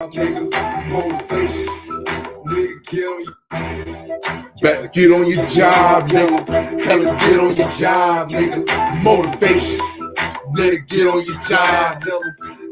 Better get on your job, nigga. Tell him get on your job, nigga. Motivation. Better get on your job.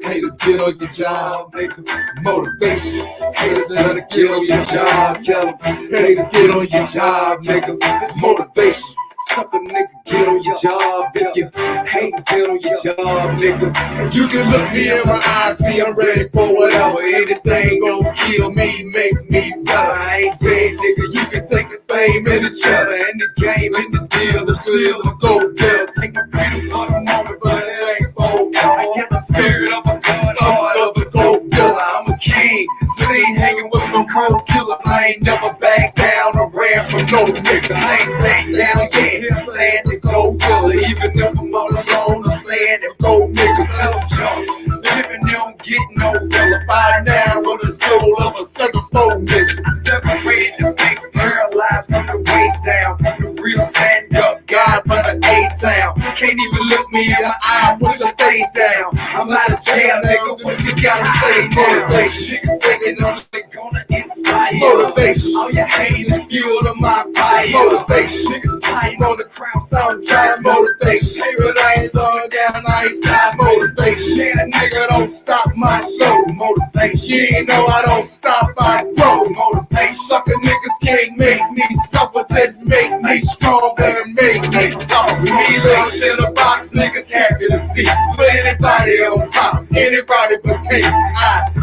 Haters get on your job, nigga. Motivation. Haters better get on your job. Haters get on your job, nigga. Motivation. Sucker nigga, get on your job. If you hate, get on your job, nigga. You can look me in my eyes, see I'm ready for whatever. Anything gon' kill me, make me better. I ain't dead, nigga. You can take the fame and the cheddar And the game and the deal, the feel of go better. take my freedom for the moment, but it ain't for I get the spirit of a god heart Of a go better. I'm a king, Seen hanging with some cold killers. I ain't never back down or ran from no nigga. I ain't sat down yet, saying to go killer. Even if I'm all alone, I'm saying to go niggas. tell jump. Living don't get no better. By now, with the soul of a 7-4 nigga. Separated the mix, paralyzed from the waist down. The real stand up Guys from the A-Town. Can't even look me in the eye, put your face down. I'm out of jail, nigga. What you gotta say? Motivation. Niggas thinking on they gonna inspire. Motivation. All your haters, Fuel to my fire. Motivation. niggas plotting on the crown Some sound. try motivation. But I ain't slowing down, I ain't stop motivation. Nigga, don't stop my flow. Motivation. You ain't know I don't stop, I grow. Motivation. Sucker niggas can't make me suffer, just make me stronger and make me tough. Me lost in a box, niggas happy to see. Put anybody on top, anybody but me.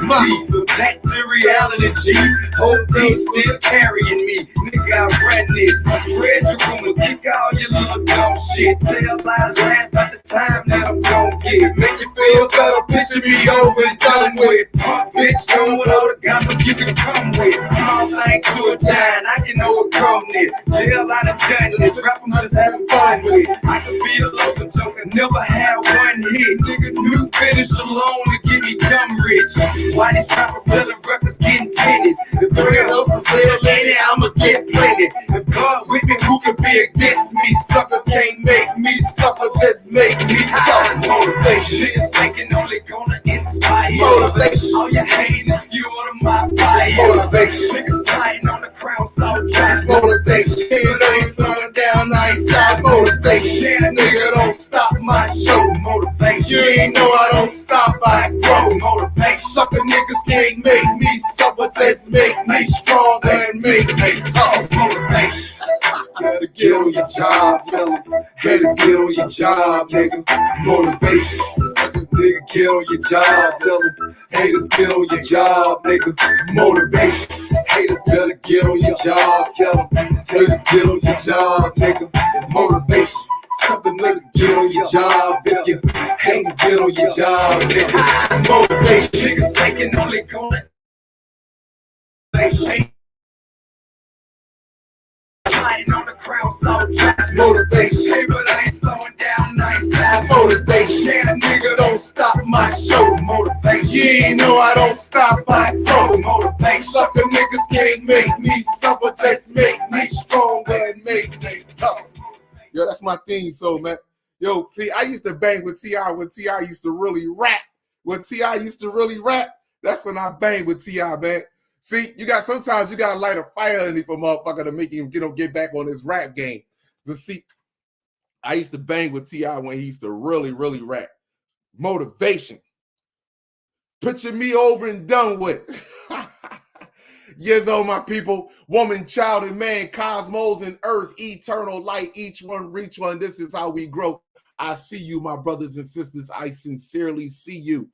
Money, back to reality, G. Hope they still carrying me. Nigga, I run this. Spread your rumors, kick all your little dumb shit. Tell lies, laugh at the time that I'm gon' get. Make you feel better, picture me over and done with. Punk bitch, don't know the gossip you can come with. Small thing to a giant, I can overcome this. Jail, I done done this. Rap, I'm just having fun with. I can be a local joker, never had one hit. Nigga, new finish alone to get me dumb rich. Why these rappers selling records getting pennies? The Bring girls up a sale lady, I'ma get plenty. if God with me, Who can be against me? Sucker can't make me suffer, just make me tough. Motivation. niggas thinking only gonna inspire. Motivation. All your haters, fuel to my fire. Motivation. Niggas plotting on the crown, so just Motivation. You know you slowing down, I ain't stop motivation. Nigga, don't stop my show. motivation. You ain't know I don't stop, I grow. Motivation. Sucker niggas can't make me suffer, just make me stronger and make me tough. Motivation. Better get on your job, fella. Better get on your job, nigga. Motivation. Nigga, get on your job, tell them. Haters, get on your job, nigga. Motivation. Haters better get on your job, tell them. Haters, get on your job, nigga. It's motivation. Something nigga, get on your job, if you hate, get on your job, nigga. Motivation. Niggas thinking only gonna plotting on the crown, so just Motivation. hey, but I ain't slowing down, nice. Motivation. Yeah, nigga, Don't stop my show. motivation. You ain't know I don't stop, I grow. Motivation. Sucker niggas can't make me suffer, just make me stronger and make me tough. Yo, that's my theme song, man. Yo, see, I used to bang with T.I. when T.I. used to really rap. When T.I. used to really rap, that's when I bang with T.I., man. See, sometimes you gotta light a fire underneath a motherfucker to make him get back on his rap game. But see, I used to bang with T.I. when he used to really, really rap. Motivation. Picture me over and done with. Yes, oh my people, woman, child, and man, cosmos and earth, eternal light, each one reach one. This is how we grow. I see you, my brothers and sisters. I sincerely see you.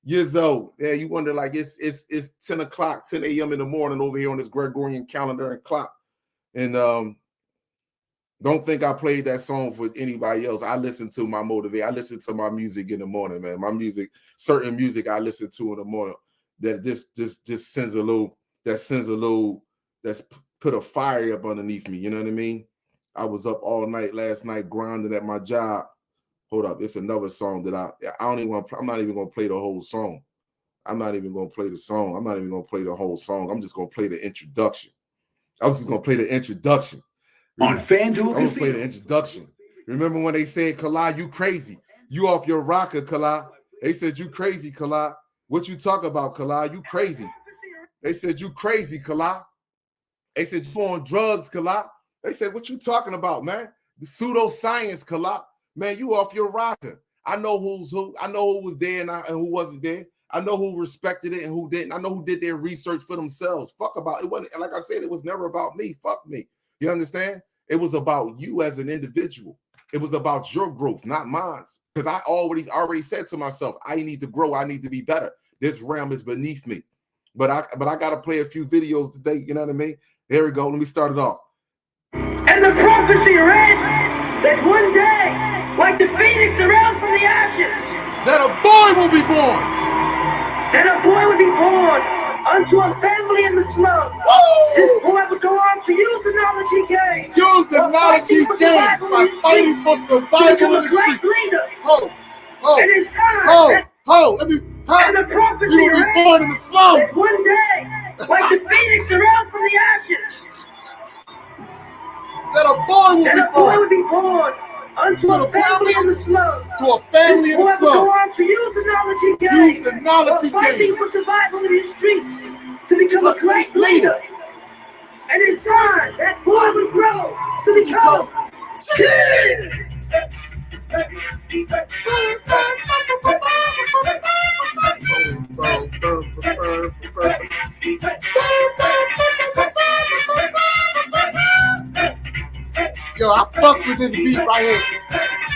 Years old. Yeah, you wonder, like, it's 10 o'clock, 10 a.m. in the morning over here on this Gregorian calendar and clock. And don't think I played that song for anybody else. I listen to my motivate. I listen to my music in the morning, man. My music, certain music I listen to in the morning that just sends a little, that's put a fire up underneath me. You know what I mean? I was up all night last night grinding at my job. Hold up, it's another song that I don't even want. I'm not even gonna play the whole song. I'm not even gonna play the song. I'm not even gonna play the whole song. I'm just gonna play the introduction. I was just gonna play the introduction. On FanDuel, I'm gonna play the introduction. Remember when they said, Kala, you crazy. You off your rocker, Kala. They said, you crazy, Kala. What you talk about, Kala? You crazy. They said you crazy, Kala. They said you on drugs, Kala. They said, what you talking about, man? The pseudoscience, Kala. Man, you off your rocker. I know who's who. I know who was there and who wasn't there. I know who respected it and who didn't. I know who did their research for themselves. Fuck about it. Wasn't, like I said, it was never about me. Fuck me. You understand? It was about you as an individual. It was about your growth, not mine. Because I already said to myself, I need to grow. I need to be better. This realm is beneath me. But I got to play a few videos today. You know what I mean? There we go. Let me start it off. And the prophecy read that one day, like the phoenix arose from the ashes, that a boy will be born. That a boy will be born unto a family in the slum. Woo! This boy would go on to use the knowledge he gained. Use the knowledge he gained by fighting for survival in the street. And in time, and the prophecy you will be born in the slums. That one day, like the phoenix arose from the ashes, that a boy will be born unto a family in the slums. To a family in the slums. Go on to use the knowledge he gained. Use the knowledge he gained. Fighting for survival in the streets to become a great leader. And in time, that boy would grow to become king. Yo, I fucks with this beat right here.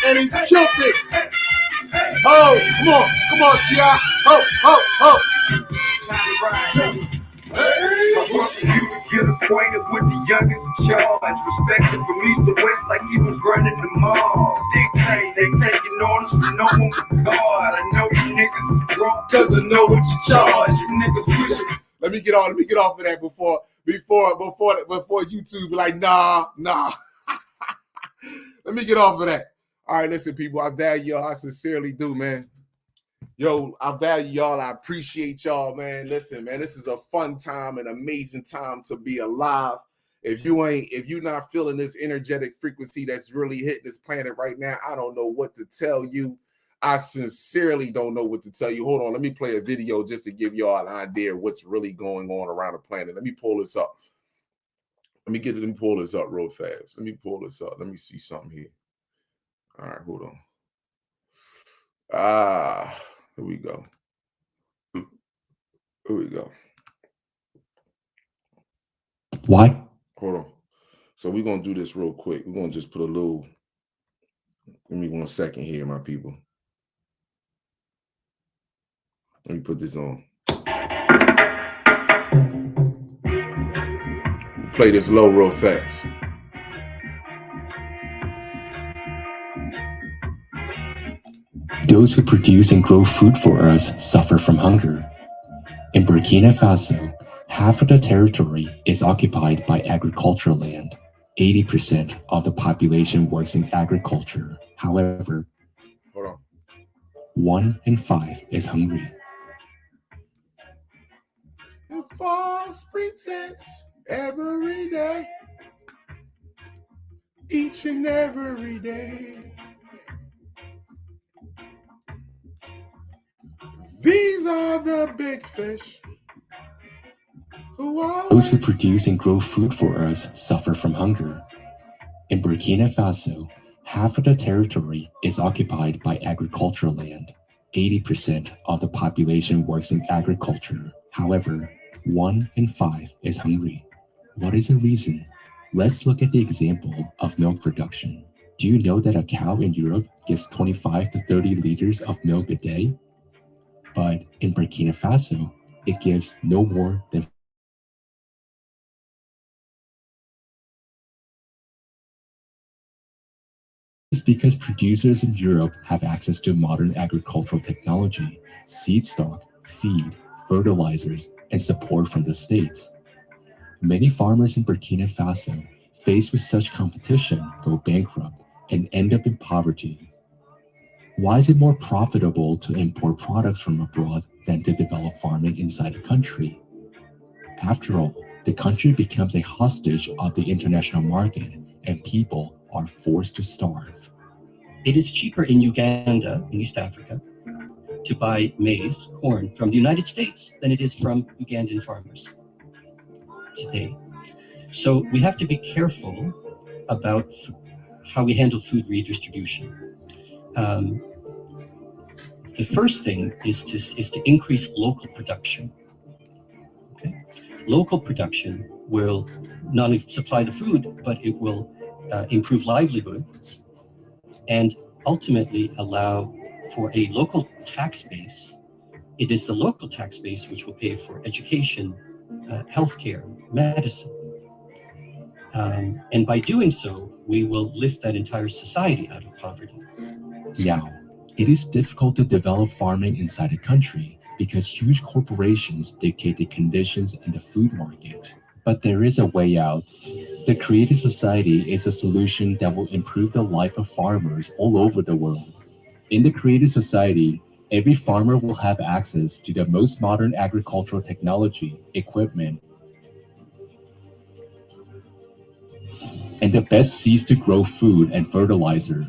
And he killed it. Oh, come on, T.I. Oh. Time to rise. You get acquainted with the youngest in charge. Respected from east to west like he was running the mall. Dictate, they taking orders from no one but God. I know you niggas is broke cause I know what you charge. You niggas wishing. Let me get off of that before YouTube be like, nah. Let me get off of that. All right, listen, people, I value y'all. I sincerely do, man. Yo, I value y'all. I appreciate y'all, man. Listen, man, this is a fun time, an amazing time to be alive. If you're not feeling this energetic frequency that's really hitting this planet right now, I don't know what to tell you. I sincerely don't know what to tell you. Hold on, let me play a video just to give y'all an idea of what's really going on around the planet. Let me pull this up. Let me pull this up real fast. Let me pull this up. Let me see something here. All right, hold on. Here we go. Why? Hold on. So we're going to do this real quick. We're going to just put a little, give me 1 second here, my people. Let me put this on. Play this low real fast. Those who produce and grow food for us suffer from hunger. In Burkina Faso, half of the territory is occupied by agricultural land. 80% of the population works in agriculture. However, 1 in 5 is hungry. False pretense every day, each and every day. These are the big fish. Those who produce and grow food for us suffer from hunger. In Burkina Faso, half of the territory is occupied by agricultural land. 80% of the population works in agriculture. However, 1 in 5 is hungry. What is the reason? Let's look at the example of milk production. Do you know that a cow in Europe gives 25 to 30 liters of milk a day? But in Burkina Faso, it gives no more than This is because producers in Europe have access to modern agricultural technology, seed stock, feed, fertilizers, and support from the state. Many farmers in Burkina Faso, faced with such competition, go bankrupt and end up in poverty. Why is it more profitable to import products from abroad than to develop farming inside a country? After all, the country becomes a hostage of the international market and people are forced to starve. It is cheaper in Uganda, in East Africa, to buy maize, corn from the United States than it is from Ugandan farmers today. So we have to be careful about how we handle food redistribution. The first thing is to increase local production. Okay? Local production will not only supply the food, but it will improve livelihoods and ultimately allow for a local tax base. It is the local tax base which will pay for education, healthcare, medicine. And by doing so, we will lift that entire society out of poverty. Now, it is difficult to develop farming inside a country because huge corporations dictate the conditions in the food market. But there is a way out. The Creative Society is a solution that will improve the life of farmers all over the world. In the Creative Society, every farmer will have access to the most modern agricultural technology, equipment, and the best seeds to grow food and fertilizer.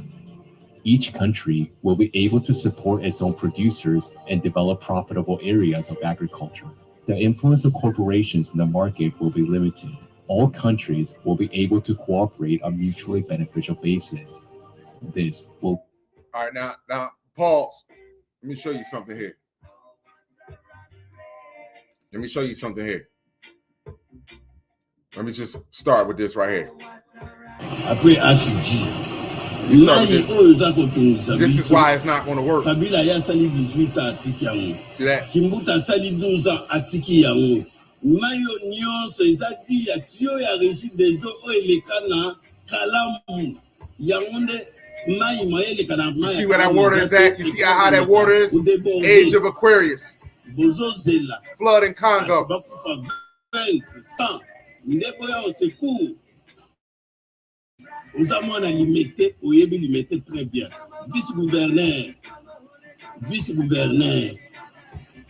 Each country will be able to support its own producers and develop profitable areas of agriculture. The influence of corporations in the market will be limited. All countries will be able to cooperate on mutually beneficial basis. This will... All right, now, pause. Let me show you something here. Let me show you something here. Let me just start with this right here. Après HG. This is why it's not going to work. Kabila ya sali 18 atiki yango. See that? Kimbuta sali 12 atiki yango. Mayo nyonso ezaki ya tio ya régime des eaux elekana kalamu. Yangonde mai moyelekana mai. You see where that water is at? You see how that water is? Age of Aquarius. Bozozela. Flood in Congo. Bakufa 20%. Ndeko ya secours. Aux amants limité, au yébi limité très bien. Vice-gouverneur,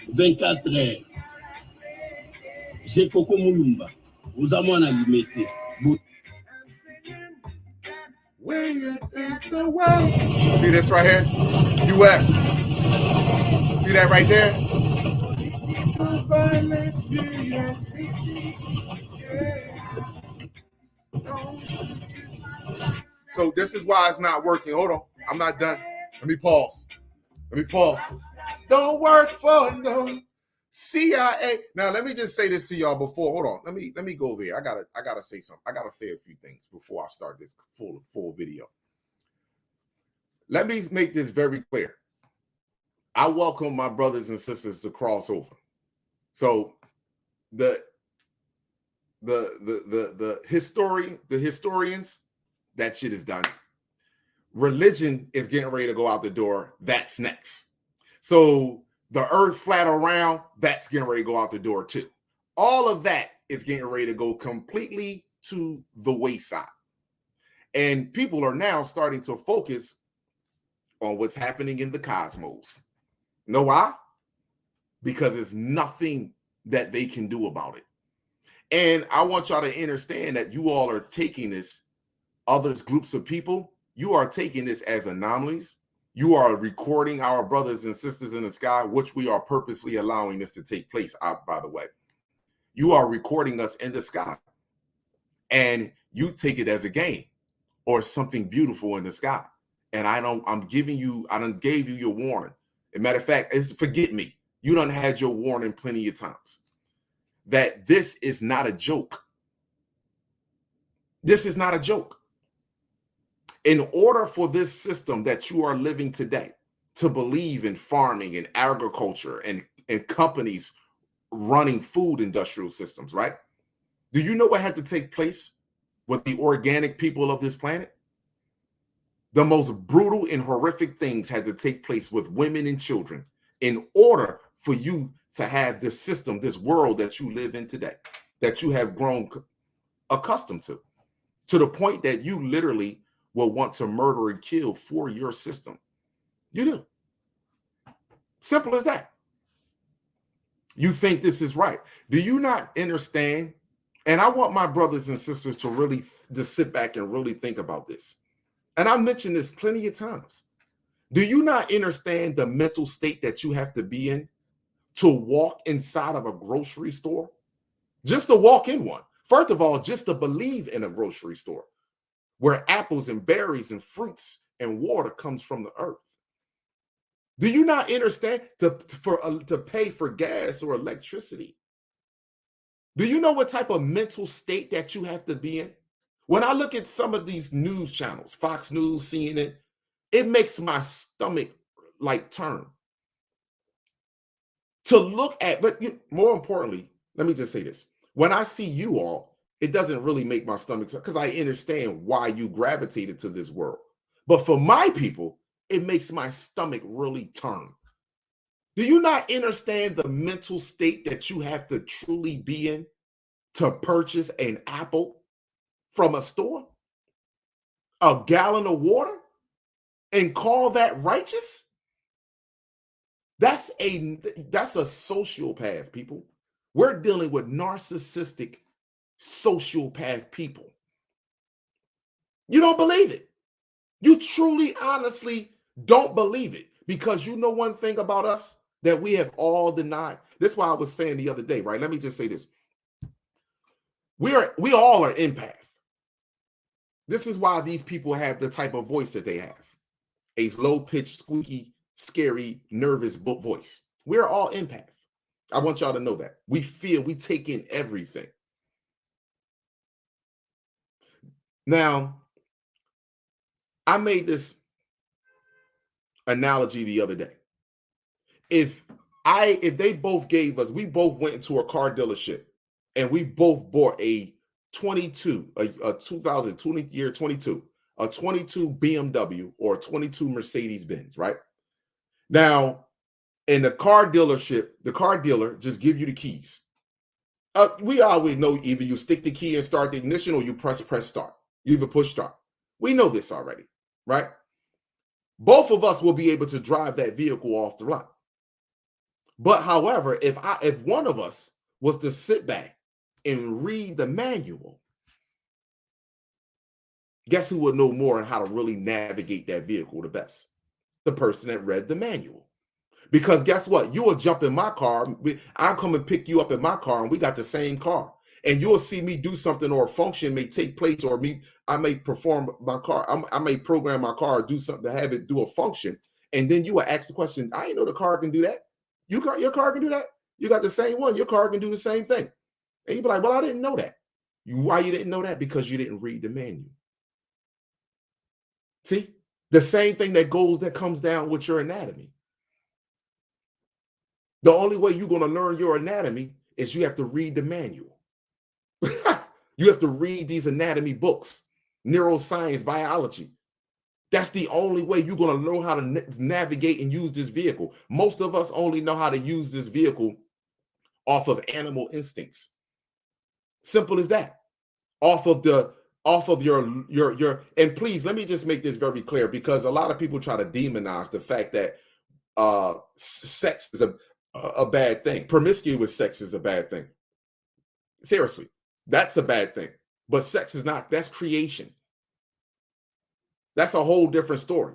24 heures. J'ai Coco Moulumba. Aux amants limité. See this right here? US. See that right there? So this is why it's not working. Hold on. I'm not done. Let me pause. Don't work for no CIA. Now let me just say this to y'all before. Hold on. Let me go there. I gotta say something. I gotta say a few things before I start this full video. Let me make this very clear. I welcome my brothers and sisters to cross over. So the historians, that shit is done. Religion is getting ready to go out the door. That's next. So the earth flat around, that's getting ready to go out the door too. All of that is getting ready to go completely to the wayside. And people are now starting to focus on what's happening in the cosmos. You know why? Because there's nothing that they can do about it. And I want y'all to understand that you all are taking this, other groups of people, you are taking this as anomalies. You are recording our brothers and sisters in the sky, which we are purposely allowing this to take place, by the way. You are recording us in the sky. And you take it as a game or something beautiful in the sky. And I done gave you your warning. As a matter of fact, it's forget me. You done had your warning plenty of times. That this is not a joke. This is not a joke. In order for this system that you are living today to believe in farming and agriculture and companies running food industrial systems, right? Do you know what had to take place with the organic people of this planet? The most brutal and horrific things had to take place with women and children in order for you to have this system, this world that you live in today, that you have grown accustomed to the point that you literally will want to murder and kill for your system. You do. Simple as that. You think this is right. Do you not understand? And I want my brothers and sisters to really just sit back and really think about this. And I mentioned this plenty of times. Do you not understand the mental state that you have to be in to walk inside of a grocery store? Just to walk in one. First of all, just to believe in a grocery store where apples and berries and fruits and water comes from the earth. Do you not understand to pay for gas or electricity? Do you know what type of mental state that you have to be in? When I look at some of these news channels, Fox News, CNN, it makes my stomach like turn. To look at, but more importantly, let me just say this. When I see you all, it doesn't really make my stomach turn because I understand why you gravitated to this world. But for my people, it makes my stomach really turn. Do you not understand the mental state that you have to truly be in to purchase an apple from a store, a gallon of water, and call that righteous? That's a sociopath, people. We're dealing with narcissistic sociopath people. You don't believe it. You truly, honestly don't believe it, because you know one thing about us that we have all denied. That's why I was saying the other day, right? Let me just say this. We all are empath. This is why these people have the type of voice that they have. A low-pitched, squeaky, scary, nervous voice. We're all empath. I want y'all to know that. We feel, we take in everything. Now, I made this analogy the other day. If they both gave us, we both went into a car dealership and we both bought a 22, a 2020 year 22, a 22 BMW or a 22 Mercedes Benz, right? Now, in the car dealership, the car dealer just give you the keys. We always know either you stick the key and start the ignition or you press start. You even push start. We know this already, right? Both of us will be able to drive that vehicle off the lot. But however, if one of us was to sit back and read the manual, guess who would know more on how to really navigate that vehicle the best? The person that read the manual. Because guess what? You will jump in my car. I'll come and pick you up in my car, and we got the same car. And you'll see me do something, or a function may take place, or I may perform my car. I may program my car, or do something to have it do a function. And then you will ask the question, I didn't know the car can do that. Your car can do that? You got the same one. Your car can do the same thing. And you'd be like, well, I didn't know that. Why you didn't know that? Because you didn't read the manual. See? The same thing that comes down with your anatomy. The only way you're going to learn your anatomy is you have to read the manual. You have to read these anatomy books, neuroscience, biology. That's the only way you're going to know how to navigate and use this vehicle. Most of us only know how to use this vehicle off of animal instincts. Simple as that. Off of your, and please, let me just make this very clear, because a lot of people try to demonize the fact that sex is a bad thing. Promiscuous sex is a bad thing. Seriously, that's a bad thing. But sex is not. That's creation. That's a whole different story.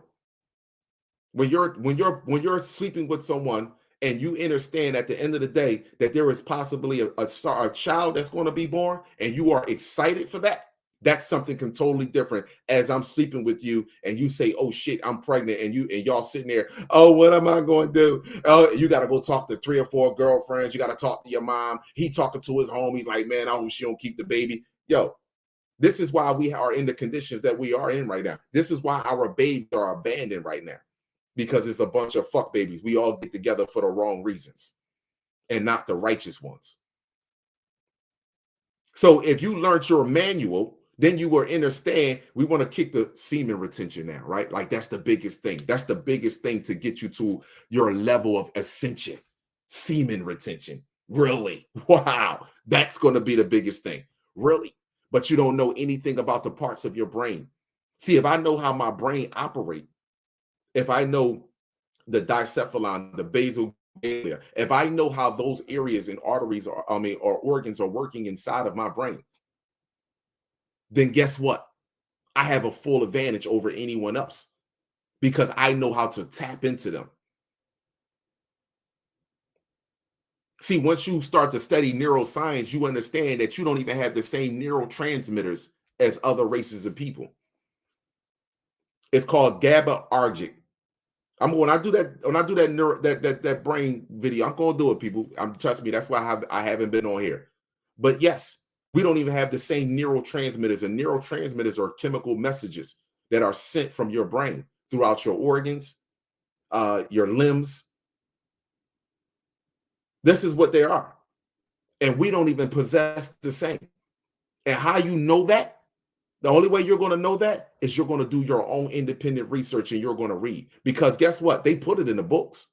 When you're sleeping with someone and you understand at the end of the day that there is possibly a child that's going to be born, and you are excited for that, that's something totally different. As I'm sleeping with you and you say, oh shit, I'm pregnant, and y'all sitting there, oh, what am I going to do? Oh, you got to go talk to 3 or 4 girlfriends. You got to talk to your mom. He talking to his homies like, man, I hope she don't keep the baby. Yo, this is why we are in the conditions that we are in right now. This is why our babies are abandoned right now, because it's a bunch of fuck babies. We all get together for the wrong reasons and not the righteous ones. So if you learned your manual, then you will understand we want to kick the semen retention now, right? Like that's the biggest thing. That's the biggest thing to get you to your level of ascension. Semen retention. Really? Wow. That's going to be the biggest thing. Really? But you don't know anything about the parts of your brain. See, if I know how my brain operates, if I know the diencephalon, the basal ganglia, if I know how those areas and arteries or organs are working inside of my brain, then guess what? I have a full advantage over anyone else, because I know how to tap into them. See, once you start to study neuroscience, you understand that you don't even have the same neurotransmitters as other races of people. It's called GABAergic. When I do that brain video, I'm gonna do it, people. Trust me, that's why I haven't been on here. But yes, we don't even have the same neurotransmitters, and neurotransmitters are chemical messages that are sent from your brain throughout your organs, your limbs. This is what they are. And we don't even possess the same. And how you know that? The only way you're going to know that is you're going to do your own independent research and you're going to read. Because guess what? They put it in the books.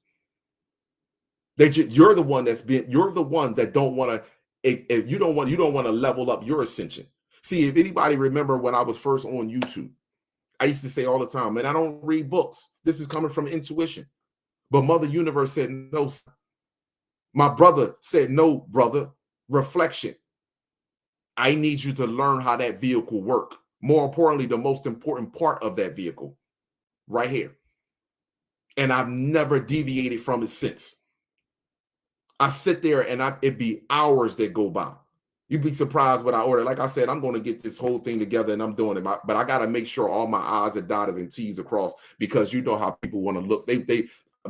You're the one that don't want to, if you don't want to level up your ascension. See, if anybody remember when I was first on YouTube, I used to say all the time, man, I don't read books. This is coming from intuition. But Mother Universe said, no. My brother said, no, brother, reflection. I need you to learn how that vehicle works. More importantly, the most important part of that vehicle, right here. And I've never deviated from it since. I sit there and it'd be hours that go by. You'd be surprised what I order. Like I said, I'm going to get this whole thing together and I'm doing it. But I got to make sure all my I's are dotted and T's across, because you know how people want to look.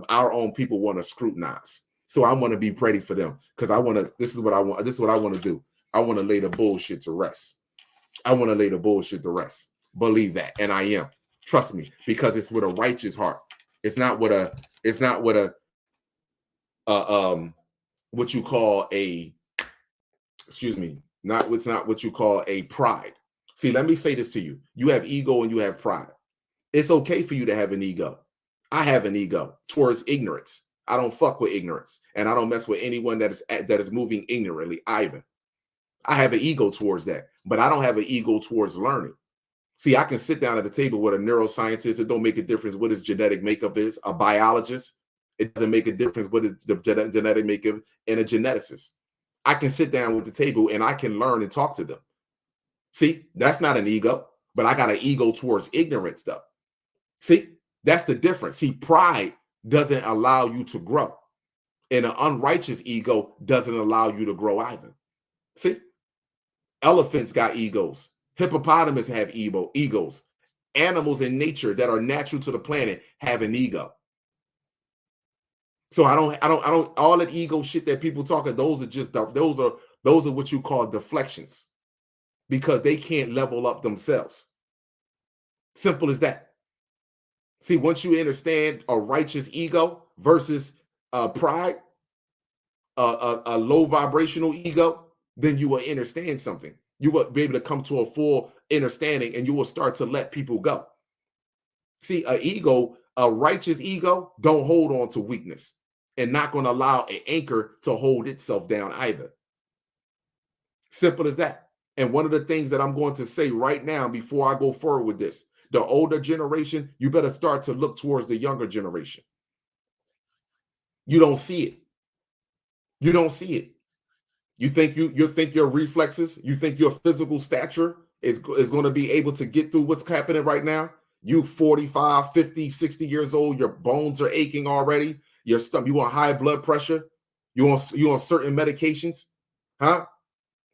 Our own people want to scrutinize. So I want to be ready for them, because this is what I want to do. I want to lay the bullshit to rest. I want to lay the bullshit to rest. Believe that. And I am. Trust me, because it's with a righteous heart. It's not what you call a, not what you call a pride. See, let me say this to you. You have ego and you have pride. It's okay for you to have an ego. I have an ego towards ignorance. I don't fuck with ignorance, and I don't mess with anyone that is moving ignorantly either. I have an ego towards that, but I don't have an ego towards learning. See, I can sit down at the table with a neuroscientist. It don't make a difference what his genetic makeup is. A biologist, it doesn't make a difference what his genetic makeup, and a geneticist. I can sit down with the table and I can learn and talk to them. See, that's not an ego, but I got an ego towards ignorance though. See, that's the difference. See, pride doesn't allow you to grow, and an unrighteous ego doesn't allow you to grow either. See, elephants got egos. Hippopotamus have egos. Animals in nature that are natural to the planet have an ego. So I don't all that ego shit that people talk about, those are what you call deflections, because they can't level up themselves. Simple as that. See, once you understand a righteous ego versus pride, a low vibrational ego, then you will understand something. You will be able to come to a full understanding, and you will start to let people go. See, a righteous ego don't hold on to weakness, and not going to allow an anchor to hold itself down either. Simple as that. And one of the things that I'm going to say right now before I go forward with this, the older generation, you better start to look towards the younger generation. You don't see it. You don't see it. You think your reflexes, you think your physical stature is going to be able to get through what's happening right now? You 45, 50, 60 years old, your bones are aching already. Your stomach, you want high blood pressure, you on certain medications, huh?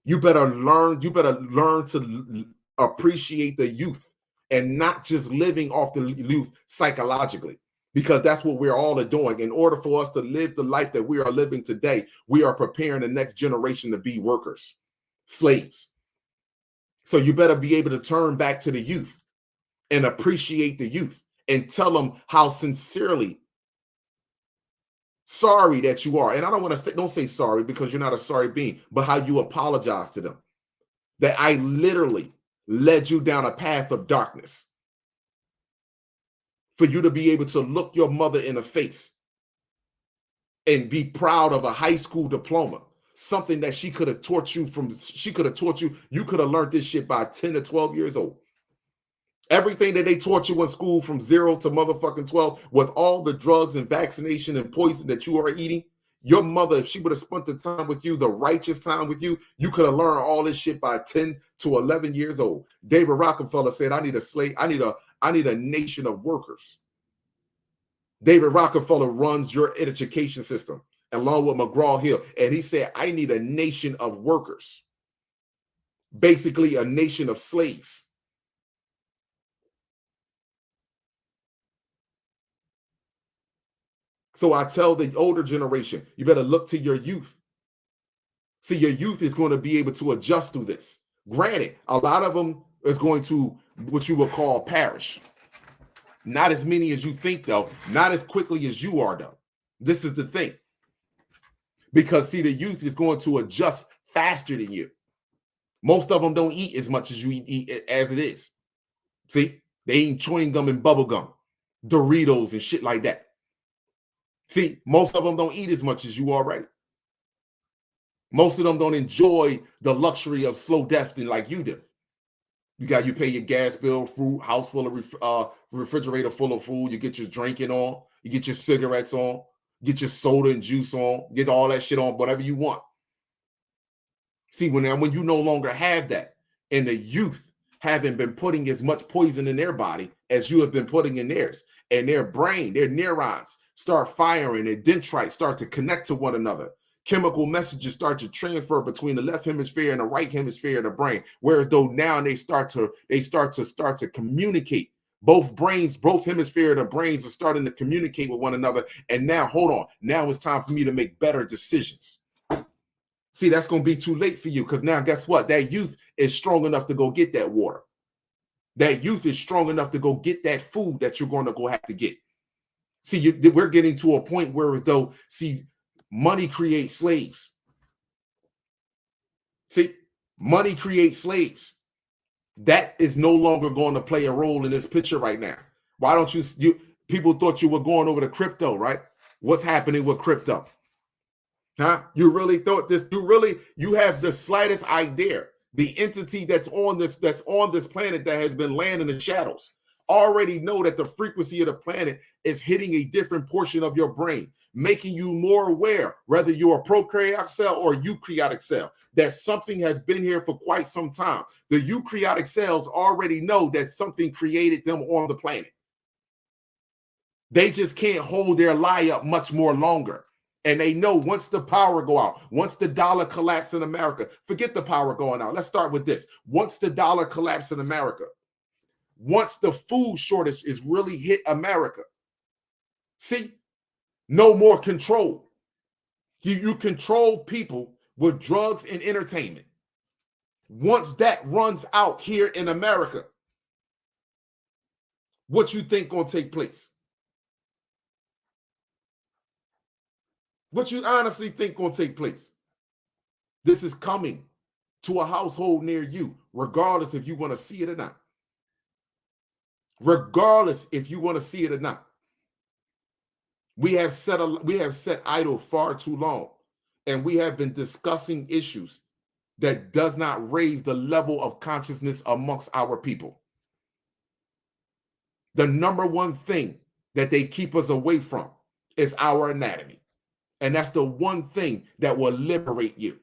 You better learn to appreciate the youth, and not just living off the youth psychologically, because that's what we're all doing. In order for us to live the life that we are living today, we are preparing the next generation to be workers, slaves. So you better be able to turn back to the youth and appreciate the youth and tell them how sincerely sorry that you are. And I don't say sorry, because you're not a sorry being, but how you apologize to them. That I literally led you down a path of darkness for you to be able to look your mother in the face and be proud of a high school diploma, something that she could have taught you. You could have learned this shit by 10 to 12 years old. Everything that they taught you in school from 0 to motherfucking 12, with all the drugs and vaccination and poison that you are eating, your mother, if she would have spent the time with you, the righteous time with you, you could have learned all this shit by 10 to 11 years old. David Rockefeller said, I need a nation of workers. David Rockefeller runs your education system along with McGraw-Hill. And he said, I need a nation of workers, basically a nation of slaves. So I tell the older generation, you better look to your youth. See, your youth is going to be able to adjust to this. Granted, a lot of them is going to what you would call perish. Not as many as you think, though. Not as quickly as you are, though. This is the thing. Because, see, the youth is going to adjust faster than you. Most of them don't eat as much as you eat as it is. See, they eat chewing gum and bubble gum, Doritos and shit like that. See, most of them don't eat as much as you already. Most of them don't enjoy the luxury of slow death like you do. You pay your gas bill, food, house full of refrigerator full of food. You get your drinking on, you get your cigarettes on, get your soda and juice on, get all that shit on, whatever you want. See, when you no longer have that, and the youth haven't been putting as much poison in their body as you have been putting in theirs, and their brain, their neurons start firing, and dendrites start to connect to one another. Chemical messages start to transfer between the left hemisphere and the right hemisphere of the brain. Whereas though now they start to communicate. Both hemisphere of the brains are starting to communicate with one another. And now, hold on. Now it's time for me to make better decisions. See, that's going to be too late for you, because now guess what? That youth is strong enough to go get that water. That youth is strong enough to go get that food that you're going to go have to get. See, we're getting to a point where as though, see, money creates slaves. See, money creates slaves. That is no longer going to play a role in this picture right now. Why don't you people thought you were going over to crypto, right? What's happening with crypto? Huh? You really thought this? You have the slightest idea. The entity that's on this planet that has been laying in the shadows already know that the frequency of the planet is hitting a different portion of your brain, making you more aware, whether you're a prokaryotic cell or a eukaryotic cell, that something has been here for quite some time. The eukaryotic cells already know that something created them on the planet. They just can't hold their lie up much more longer. And they know once the power go out, once the dollar collapse in America, forget the power going out. Let's start with this. Once the dollar collapse in America, once the food shortage is really hit America, see, no more control. You control people with drugs and entertainment. Once that runs out here in America, what you think gonna take place? What you honestly think gonna take place? This is coming to a household near you, regardless if you want to see it or not. Regardless if you want to see it or not. We have set idle far too long, and we have been discussing issues that does not raise the level of consciousness amongst our people. The number one thing that they keep us away from is our anatomy. And that's the one thing that will liberate you.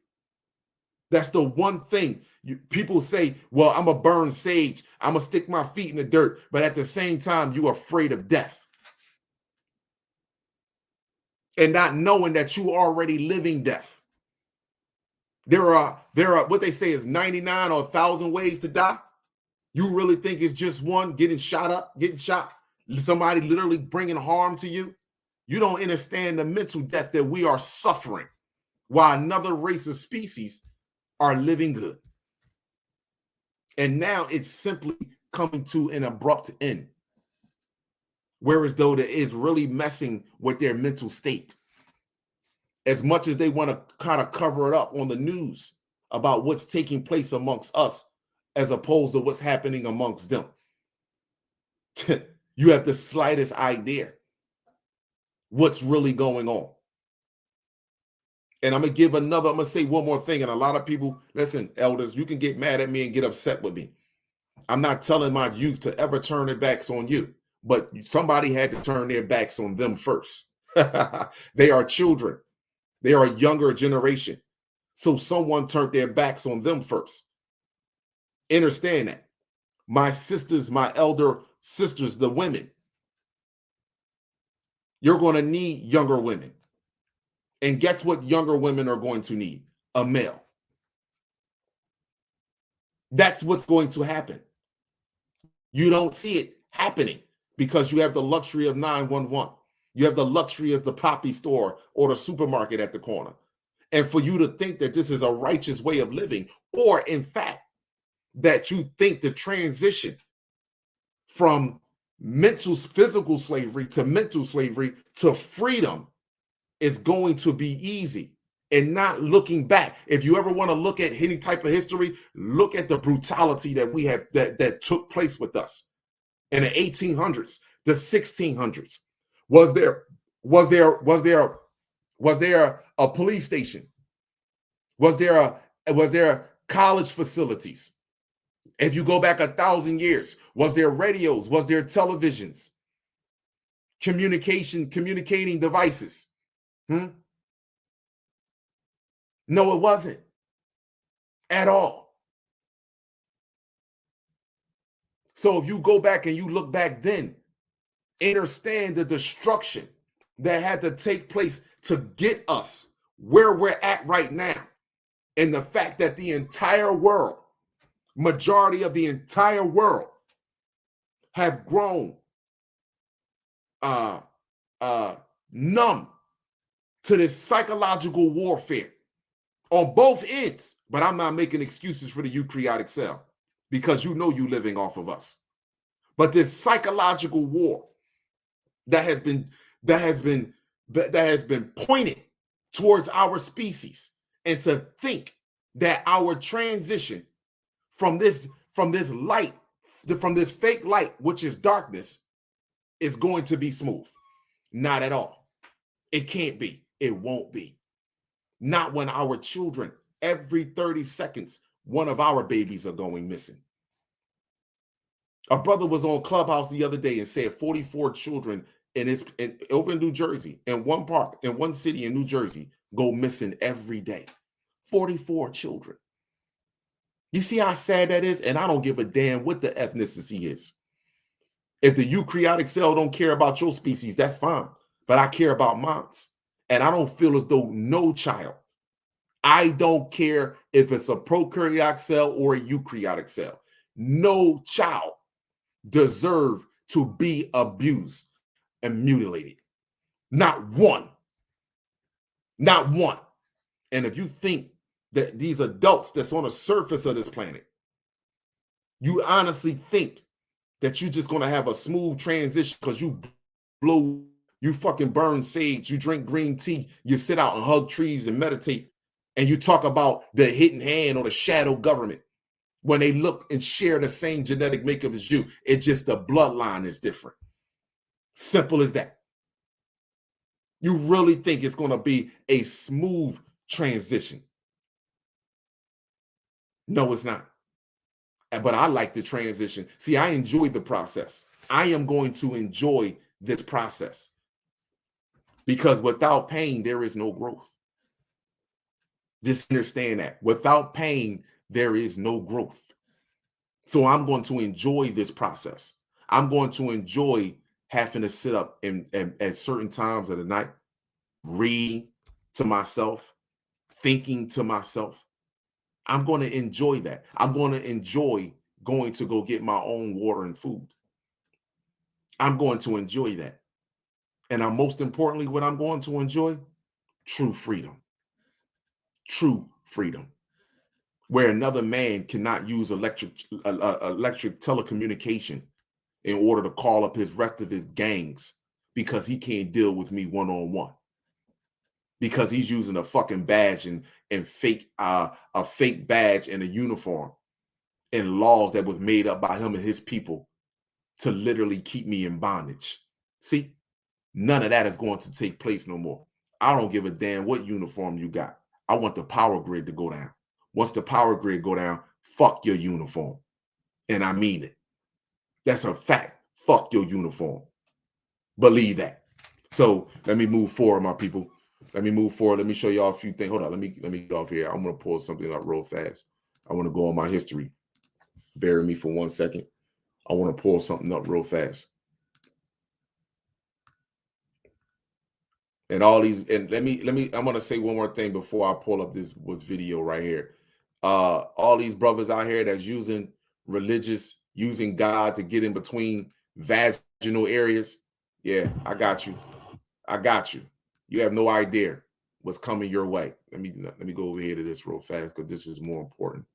That's the one thing people say, well, I'm going to burn sage. I'm going to stick my feet in the dirt. But at the same time, you're afraid of death. And not knowing that you are already living death. There are what they say is 99 or 1,000 ways to die. You really think it's just one, getting shot, somebody literally bringing harm to you? You don't understand the mental death that we are suffering while another race of species are living good. And now it's simply coming to an abrupt end. Whereas though that is really messing with their mental state. As much as they want to kind of cover it up on the news about what's taking place amongst us, as opposed to what's happening amongst them. You have the slightest idea what's really going on. And I'm going to say one more thing. And a lot of people, listen, elders, you can get mad at me and get upset with me. I'm not telling my youth to ever turn their backs on you, but somebody had to turn their backs on them first. They are children. They are a younger generation. So someone turned their backs on them first. Understand that. My sisters, my elder sisters, the women, you're going to need younger women. And guess what younger women are going to need? A male. That's what's going to happen. You don't see it happening because you have the luxury of 911. You have the luxury of the Poppy store or the supermarket at the corner. And for you to think that this is a righteous way of living, or in fact, that you think the transition from physical slavery to mental slavery to freedom is going to be easy, and not looking back. If you ever want to look at any type of history, look at the brutality that we have that took place with us in the 1800s, the 1600s. Was there a police station? Was there college facilities? If you go back 1,000 years, was there radios? Was there televisions? Communicating devices? No, it wasn't at all. So if you go back and you look back then, understand the destruction that had to take place to get us where we're at right now. And the fact that the entire world, majority of the entire world, have grown numb to this psychological warfare on both ends. But I'm not making excuses for the eukaryotic cell, because you know you're living off of us. But this psychological war that has been pointed towards our species, and to think that our transition from this light, from this fake light, which is darkness, is going to be smooth. Not at all. It can't be. It won't be. Not when our children, every 30 seconds, one of our babies are going missing. A brother was on Clubhouse the other day and said 44 children over in New Jersey, in one park, in one city in New Jersey, go missing every day. 44 children. You see how sad that is? And I don't give a damn what the ethnicity is. If the eukaryotic cell don't care about your species, that's fine. But I care about mine. And I don't feel as though no child, I don't care if it's a prokaryotic cell or a eukaryotic cell, no child deserve to be abused and mutilated. Not one. Not one. And if you think that these adults that's on the surface of this planet, you honestly think that you're just going to have a smooth transition because you fucking burn sage, you drink green tea, you sit out and hug trees and meditate, and you talk about the hidden hand or the shadow government when they look and share the same genetic makeup as you. It's just the bloodline is different. Simple as that. You really think it's going to be a smooth transition? No, it's not. But I like the transition. See, I enjoy the process. I am going to enjoy this process, because without pain, there is no growth. Just understand that. Without pain, there is no growth. So I'm going to enjoy this process. I'm going to enjoy having to sit up and at certain times of the night, reading to myself, thinking to myself. I'm going to enjoy that. I'm going to enjoy going to go get my own water and food. I'm going to enjoy that. And most importantly, what I'm going to enjoy? True freedom. True freedom. Where another man cannot use electric telecommunication in order to call up his rest of his gangs because he can't deal with me one-on-one. Because he's using a fucking badge and fake a fake badge and a uniform and laws that was made up by him and his people to literally keep me in bondage. See, none of that is going to take place no more. I don't give a damn what uniform you got. I want the power grid to go down. Once the power grid go down, fuck your uniform. And I mean it. That's a fact. Fuck your uniform. Believe that. So let me move forward, my people. Let me move forward. Let me show y'all a few things. Hold on. Let me get off here. I'm going to pull something up real fast. I want to go on my history. Bear with me for 1 second. I want to pull something up real fast. And all these, and let me, I'm gonna say one more thing before I pull up this video right here. All these brothers out here that's using using God to get in between vaginal areas. Yeah, I got you. I got you. You have no idea what's coming your way. Let me go over here to this real fast because this is more important.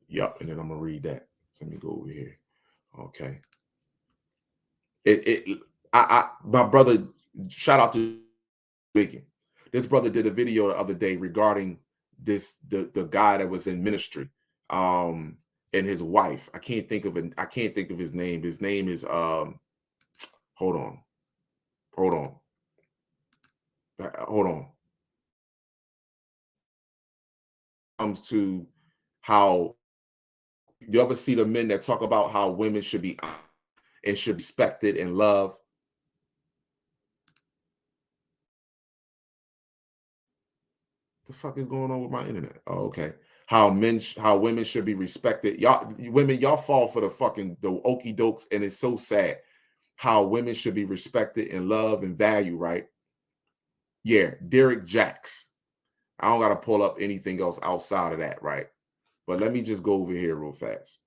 Yep, and then I'm gonna read that. So let me go over here. Okay. My brother, shout out to Bacon. This brother did a video the other day regarding the guy that was in ministry, and his wife. I can't think of his name. His name is hold on. Comes to how you ever see the men that talk about how women should be and should be respected and loved. The fuck is going on with my internet? Oh, okay. How women should be respected. Y'all fall for the okie dokes, and it's so sad. How women should be respected and loved and valued, right? Yeah, Derek Jacks. I don't gotta pull up anything else outside of that, right? But let me just go over here real fast.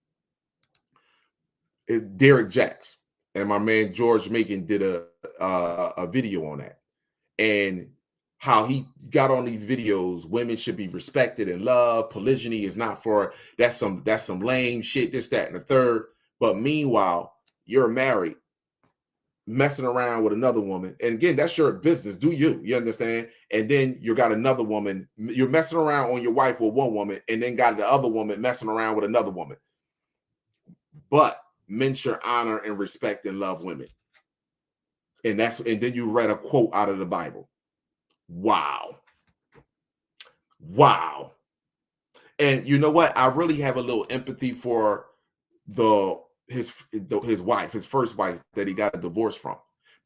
Derek Jacks and my man George Macon did a video on that, and how he got on these videos. Women should be respected and loved. Polygyny is not for that's some lame shit. This, that, and the third. But meanwhile, you're married, messing around with another woman, and again, that's your business. Do you understand? And then you got another woman. You're messing around on your wife with one woman, and then got the other woman messing around with another woman. But men should honor and respect and love women. And then you read a quote out of the Bible. Wow. And you know what? I really have a little empathy for his wife, his first wife that he got a divorce from,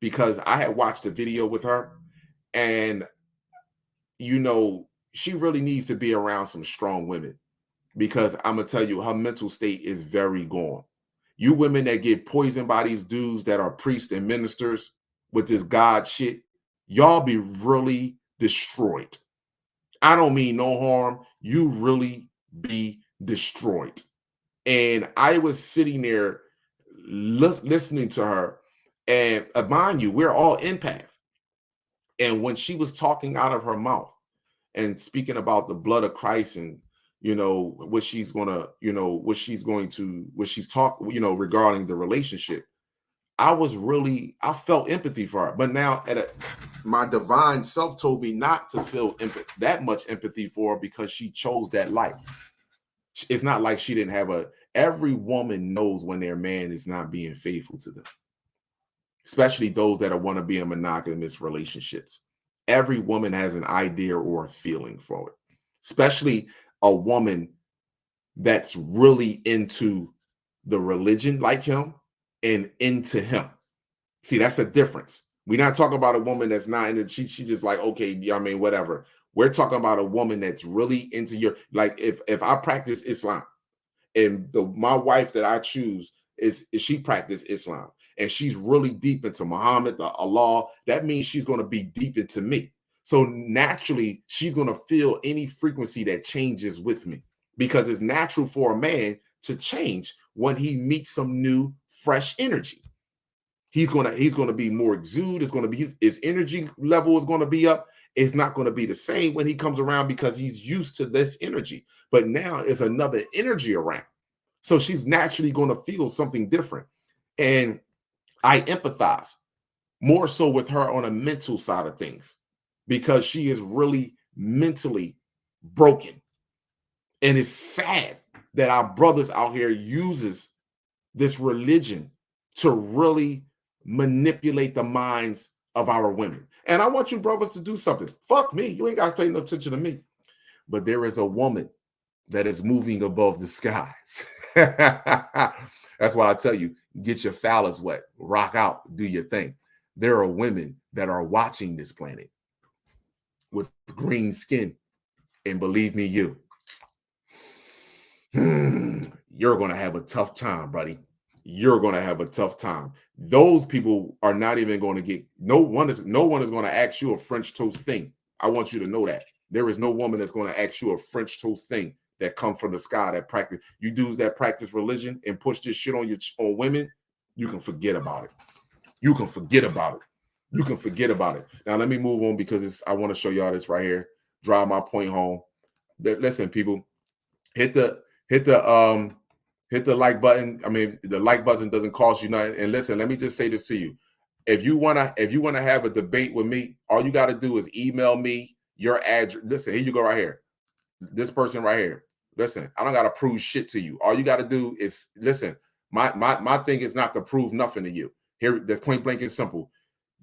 because I had watched a video with her, and she really needs to be around some strong women, because I'm gonna tell you, her mental state is very gone. You women that get poisoned by these dudes that are priests and ministers with this God shit, y'all be really destroyed. I don't mean no harm. You really be destroyed. And I was sitting there listening to her, and mind you, we're all empath. And when she was talking out of her mouth and speaking about the blood of Christ, and what she's talking, regarding the relationship, I felt empathy for her. But now my divine self told me not to feel that much empathy for her, because she chose that life. It's not like she didn't have every woman knows when their man is not being faithful to them, especially those that want to be in monogamous relationships. Every woman has an idea or a feeling for it, especially a woman that's really into the religion like him and into him. See, that's a difference. We're not talking about a woman that's not in it. She just like, okay, whatever. We're talking about a woman that's really into like, if I practice Islam, and my wife that I choose is she practice Islam, and she's really deep into Muhammad, Allah, that means she's going to be deep into me. So naturally, she's going to feel any frequency that changes with me, because it's natural for a man to change when he meets some new, fresh energy. He's going to be more exude. It's going to be his energy level is going to be up. It's not going to be the same when he comes around, because he's used to this energy. But now it's another energy around. So she's naturally going to feel something different. And I empathize more so with her on a mental side of things, because she is really mentally broken. And it's sad that our brothers out here uses this religion to really manipulate the minds of our women. And I want you brothers to do something. Fuck me. You ain't got to pay no attention to me. But there is a woman that is moving above the skies. That's why I tell you, get your phallus wet, rock out, do your thing. There are women that are watching this planet with green skin. And believe me, you're going to have a tough time, buddy. you're going to have a tough time. Those people are not even going to get, no one is going to ask you a French toast thing. I want you to know that. There is no woman that's going to ask you a French toast thing that comes from the sky, that practice. You dudes that practice religion and push this shit on women, you can forget about it. You can forget about it. You can forget about it. Now let me move on because I want to show y'all this right here. Drive my point home. Listen, people, hit the like button. I mean, the like button doesn't cost you nothing. And listen, let me just say this to you. If you wanna have a debate with me, all you got to do is email me your address. Listen, here you go right here. This person right here. Listen, I don't got to prove shit to you. All you got to do is listen. My thing is not to prove nothing to you. Here, the point blank is simple.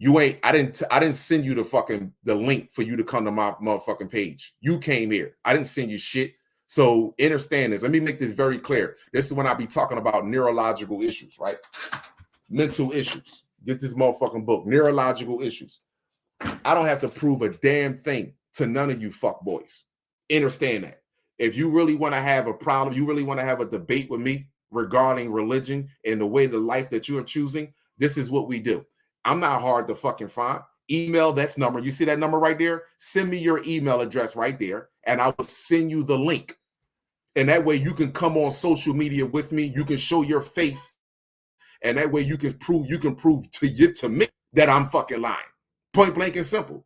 I didn't send you the link for you to come to my motherfucking page. You came here. I didn't send you shit. So understand this. Let me make this very clear. This is when I be talking about neurological issues, right? Mental issues. Get this motherfucking book. Neurological issues. I don't have to prove a damn thing to none of you fuck boys. Understand that. If you really want to have a problem, you really want to have a debate with me regarding religion and the way the life that you are choosing, this is what we do. I'm not hard to fucking find. Email that number. You see that number right there? Send me your email address right there, and I will send you the link. And that way you can come on social media with me. You can show your face, and that way you can prove to me that I'm fucking lying. Point blank and simple.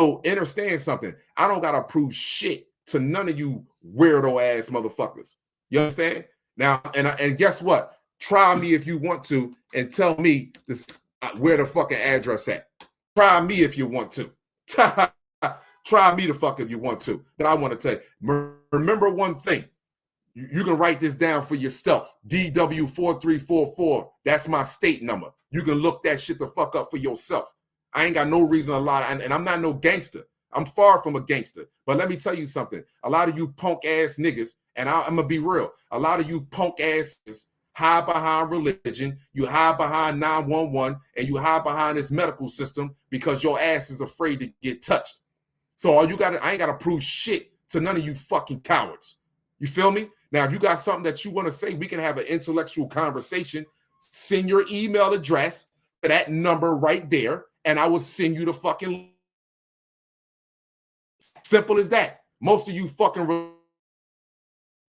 So understand something. I don't gotta prove shit to none of you weirdo ass motherfuckers. You understand? Now, and guess what? Try me if you want to and tell me this, where the fucking address at. Try me if you want to. Try me the fuck if you want to. But I want to tell you, remember one thing. You can write this down for yourself. DW4344. That's my state number. You can look that shit the fuck up for yourself. I ain't got no reason to lie, and I'm not no gangster. I'm far from a gangster. But let me tell you something. A lot of you punk ass niggas, and I'm gonna be real. A lot of you punk asses hide behind religion. You hide behind 911, and you hide behind this medical system because your ass is afraid to get touched. So I ain't gotta prove shit to none of you fucking cowards. You feel me? Now, if you got something that you want to say, we can have an intellectual conversation. Send your email address to that number right there, and I will send you the fucking. Simple as that. Most of you fucking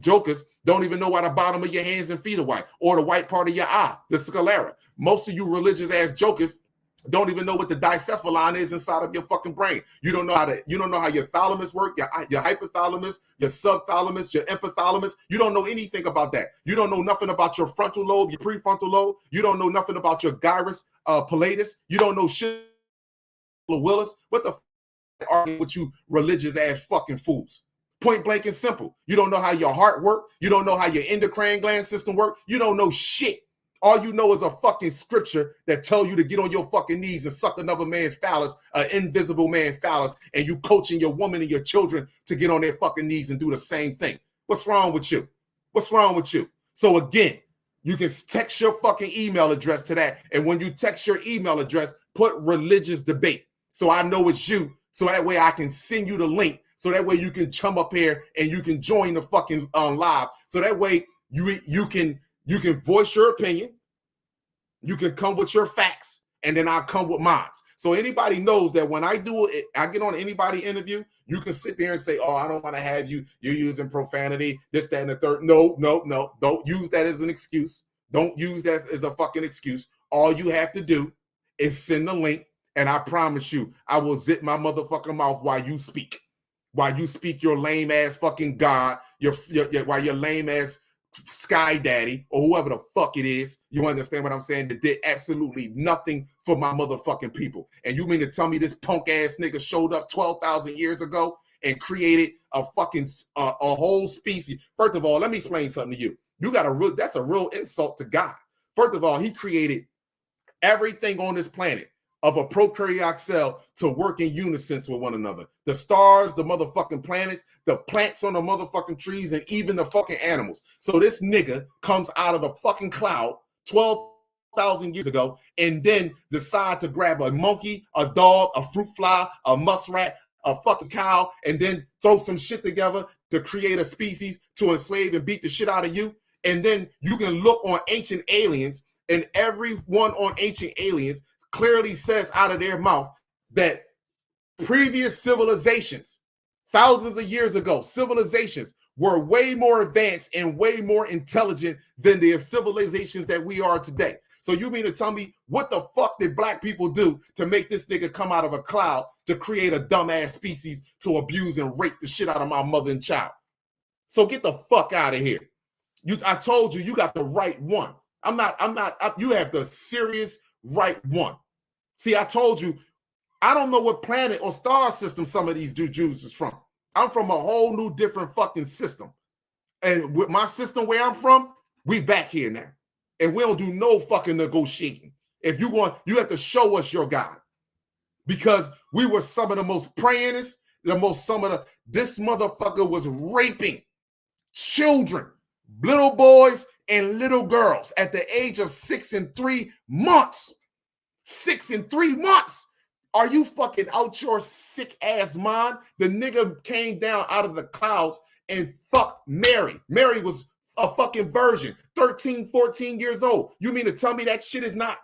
jokers don't even know why the bottom of your hands and feet are white, or the white part of your eye, the sclera. Most of you religious ass jokers don't even know what the dicephalon is inside of your fucking brain. You don't know how your thalamus work, your hypothalamus, your subthalamus, your epithalamus. You don't know anything about that. You don't know nothing about your frontal lobe, your prefrontal lobe. You don't know nothing about your gyrus pallidus. You don't know shit. Willis. What the fuck are you with you religious ass fucking fools? Point blank and simple. You don't know how your heart work. You don't know how your endocrine gland system work. You don't know shit. All you know is a fucking scripture that tell you to get on your fucking knees and suck another man's phallus, an invisible man's phallus, and you coaching your woman and your children to get on their fucking knees and do the same thing. What's wrong with you? What's wrong with you? So again, you can text your fucking email address to that, and when you text your email address, put religious debate. So I know it's you, so that way I can send you the link, so that way you can chum up here and you can join the fucking live. So that way you can voice your opinion, you can come with your facts, and then I'll come with mine. So anybody knows that when I do it, I get on anybody interview, you can sit there and say, oh, I don't want to have you're using profanity, this, that, and the third. No. Don't use that as an excuse. Don't use that as a fucking excuse. All you have to do is send the link, and I promise you, I will zip my motherfucking mouth while you speak. While you speak your lame ass fucking God, while your lame ass Sky Daddy or whoever the fuck it is, you understand what I'm saying? That did absolutely nothing for my motherfucking people. And you mean to tell me this punk ass nigga showed up 12,000 years ago and created a fucking a whole species? First of all, let me explain something to you. That's a real insult to God. First of all, he created everything on this planet of a prokaryotic cell to work in unison with one another. The stars, the motherfucking planets, the plants on the motherfucking trees, and even the fucking animals. So this nigga comes out of the fucking cloud 12,000 years ago and then decide to grab a monkey, a dog, a fruit fly, a muskrat, a fucking cow, and then throw some shit together to create a species to enslave and beat the shit out of you. And then you can look on Ancient Aliens, and everyone on Ancient Aliens clearly says out of their mouth that previous civilizations, thousands of years ago, civilizations were way more advanced and way more intelligent than the civilizations that we are today. So you mean to tell me what the fuck did black people do to make this nigga come out of a cloud to create a dumbass species to abuse and rape the shit out of my mother and child? So get the fuck out of here. I told you, you got the right one. You have the serious right one. See, I told you, I don't know what planet or star system some of these Jews is from. I'm from a whole new different fucking system. And with my system where I'm from, we back here now. And we don't do no fucking negotiating. If you want, you have to show us your God. Because we were some of the most prayingest, this motherfucker was raping children, little boys and little girls at the age of 6 and 3 months. 6 and 3 months. Are you fucking out your sick ass mind? The nigga came down out of the clouds and fucked Mary. Mary was a fucking virgin, 13, 14 years old. You mean to tell me that shit is not?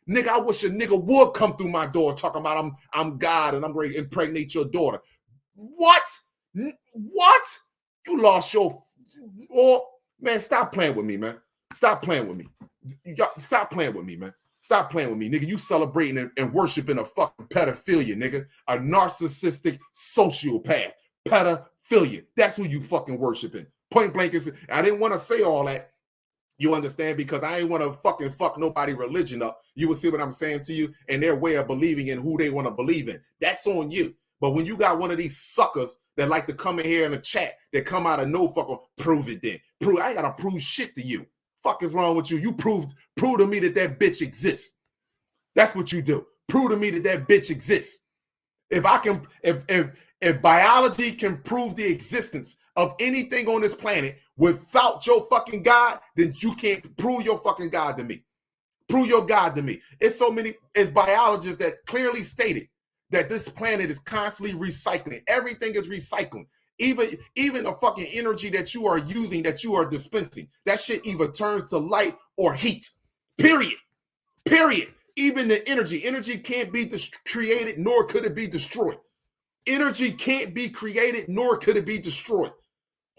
Nigga, I wish a nigga would come through my door talking about I'm God and I'm going to impregnate your daughter. What? What? You lost your... Oh, man, stop playing with me, man. Stop playing with me. Stop playing with me, man. Stop playing with me, nigga. You celebrating and worshiping a fucking pedophilia, nigga. A narcissistic sociopath. Pedophilia. That's who you fucking worshiping. Point blank is, I didn't want to say all that. You understand? Because I ain't want to fucking fuck nobody religion up. You will see what I'm saying to you and their way of believing in who they want to believe in. That's on you. But when you got one of these suckers that like to come in here in a chat that come out of no fucking, prove it then. I ain't got to prove shit to you. Fuck is wrong with you? You prove to me that bitch exists. That's what you do. Prove to me that bitch exists. If biology can prove the existence of anything on this planet without your fucking God, then you can't prove your fucking God to me. Prove your God to me. It's biologists that clearly stated that this planet is constantly recycling. Everything is recycling. Even the fucking energy that you are using, that you are dispensing, that shit either turns to light or heat. Period. Even the energy can't be created, nor could it be destroyed. Energy can't be created, nor could it be destroyed.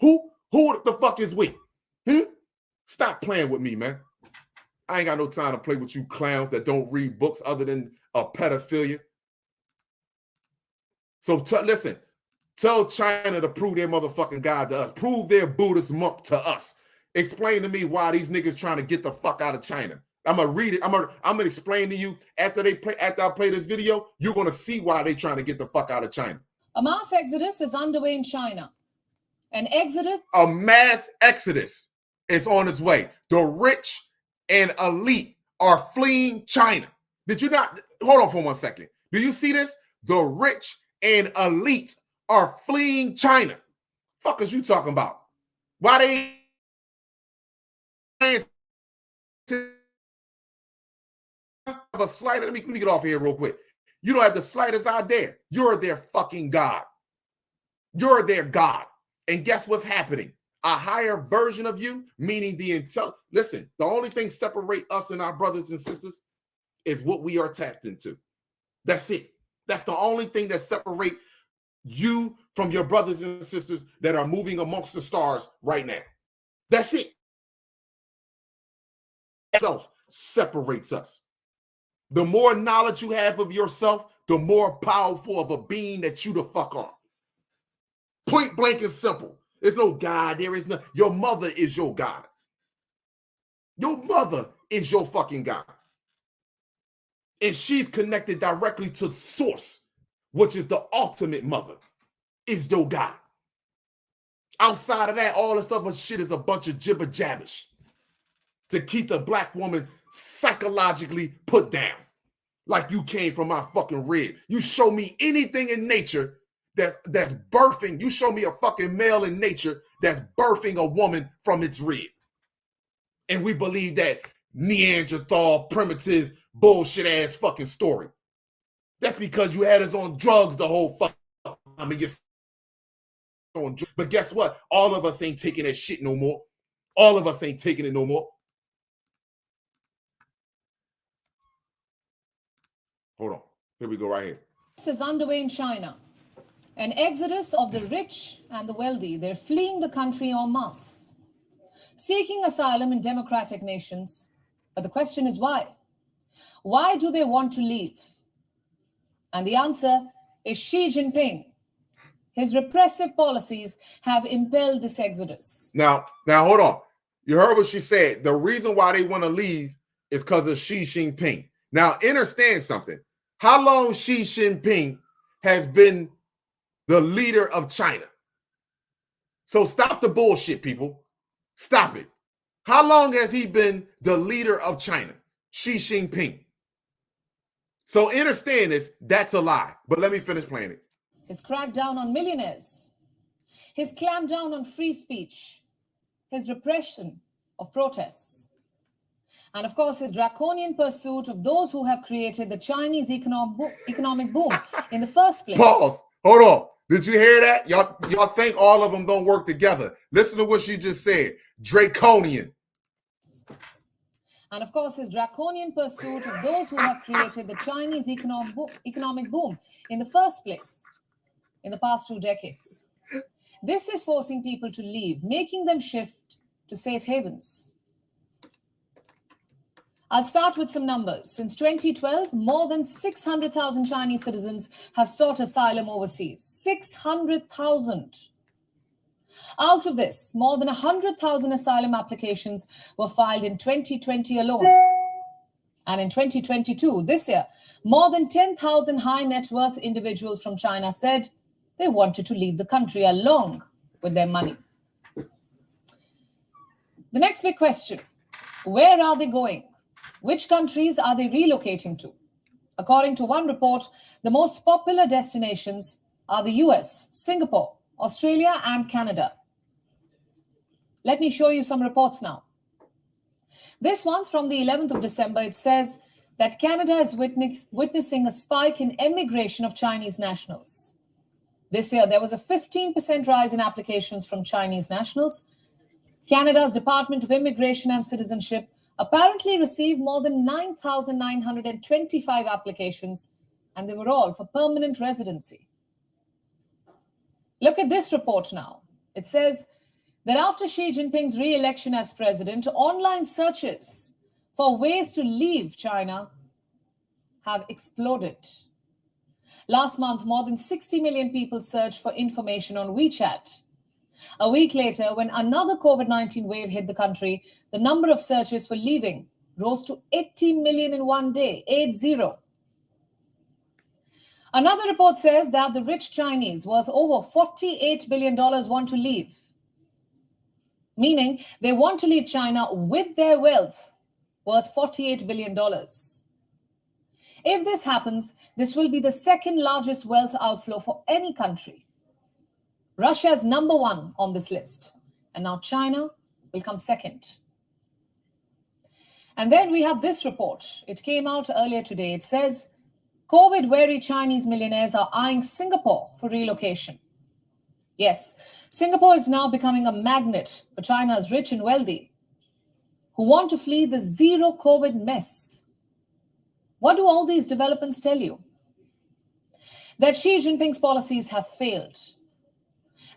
Who the fuck is we? Stop playing with me, man. I ain't got no time to play with you clowns that don't read books other than a pedophilia. So listen. Tell China to prove their motherfucking God to us. Prove their Buddhist monk to us. Explain to me why these niggas trying to get the fuck out of China. I'm gonna read it. I'm gonna explain to you after I play this video. You're gonna see why they trying to get the fuck out of China. A mass exodus is underway in China. A mass exodus is on its way. The rich and elite are fleeing China. Did you not? Hold on for 1 second. Do you see this? The rich and elite are fleeing China. Fuck is you talking about? Why they have a slight? Let me get off here real quick. You don't have the slightest idea. You're their fucking God. You're their God. And guess what's happening? A higher version of you, meaning the Listen, the only thing separate us and our brothers and sisters is what we are tapped into. That's it. That's the only thing that separate you from your brothers and sisters that are moving amongst the stars right now. That's it. Self separates us. The more knowledge you have of yourself, the more powerful of a being that you the fuck are. Point blank and simple. There's no God. There is no. Your mother is your God. Your mother is your fucking God. And she's connected directly to source, which is the ultimate mother, is your God. Outside of that, all this other shit is a bunch of jibber jabbish to keep the black woman psychologically put down. Like you came from my fucking rib. You show me anything in nature that's birthing. You show me a fucking male in nature that's birthing a woman from its rib. And we believe that Neanderthal, primitive, bullshit ass fucking story. That's because you had us on drugs the whole fucking time. I mean, but guess what? All of us ain't taking that shit no more. All of us ain't taking it no more. Hold on. Here we go right here. This is underway in China. An exodus of the rich and the wealthy. They're fleeing the country en masse, seeking asylum in democratic nations. But the question is why? Why do they want to leave? And the answer is Xi Jinping. His repressive policies have impelled this exodus. Now hold on. You heard what she said. The reason why they want to leave is because of Xi Jinping. Now, understand something. How long Xi Jinping has been the leader of China? So stop the bullshit, people. Stop it. How long has he been the leader of China? Xi Jinping. So understand this, that's a lie. But let me finish playing it. His crackdown on millionaires, his clampdown on free speech, his repression of protests, and of course, his draconian pursuit of those who have created the Chinese economic boom in the first place. Pause. Hold on. Did you hear that? Y'all think all of them don't work together. Listen to what she just said. Draconian. And of course, his draconian pursuit of those who have created the Chinese economic boom in the first place in the past 2 decades. This is forcing people to leave, making them shift to safe havens. I'll start with some numbers. Since 2012, more than 600,000 Chinese citizens have sought asylum overseas. 600,000. Out of this, more than 100,000 asylum applications were filed in 2020 alone. And in 2022, this year, more than 10,000 high net worth individuals from China said they wanted to leave the country along with their money. The next big question, where are they going? Which countries are they relocating to? According to one report, the most popular destinations are the US, Singapore, Australia, and Canada. Let me show you some reports now. This one's from the 11th of December. It says that Canada is witnessing a spike in emigration of Chinese nationals. This year, there was a 15% rise in applications from Chinese nationals. Canada's Department of Immigration and Citizenship apparently received more than 9,925 applications, and they were all for permanent residency. Look at this report now. It says that after Xi Jinping's re-election as president, online searches for ways to leave China have exploded. Last month, more than 60 million people searched for information on WeChat. A week later, when another COVID-19 wave hit the country, the number of searches for leaving rose to 80 million in one day, 80. Another report says that the rich Chinese worth over $48 billion want to leave, meaning they want to leave China with their wealth worth $48 billion. If this happens, this will be the second largest wealth outflow for any country. Russia is number one on this list, and now China will come second. And then we have this report. It came out earlier today. It says, COVID-weary Chinese millionaires are eyeing Singapore for relocation. Yes, Singapore is now becoming a magnet for China's rich and wealthy who want to flee the zero COVID mess. What do all these developments tell you? That Xi Jinping's policies have failed.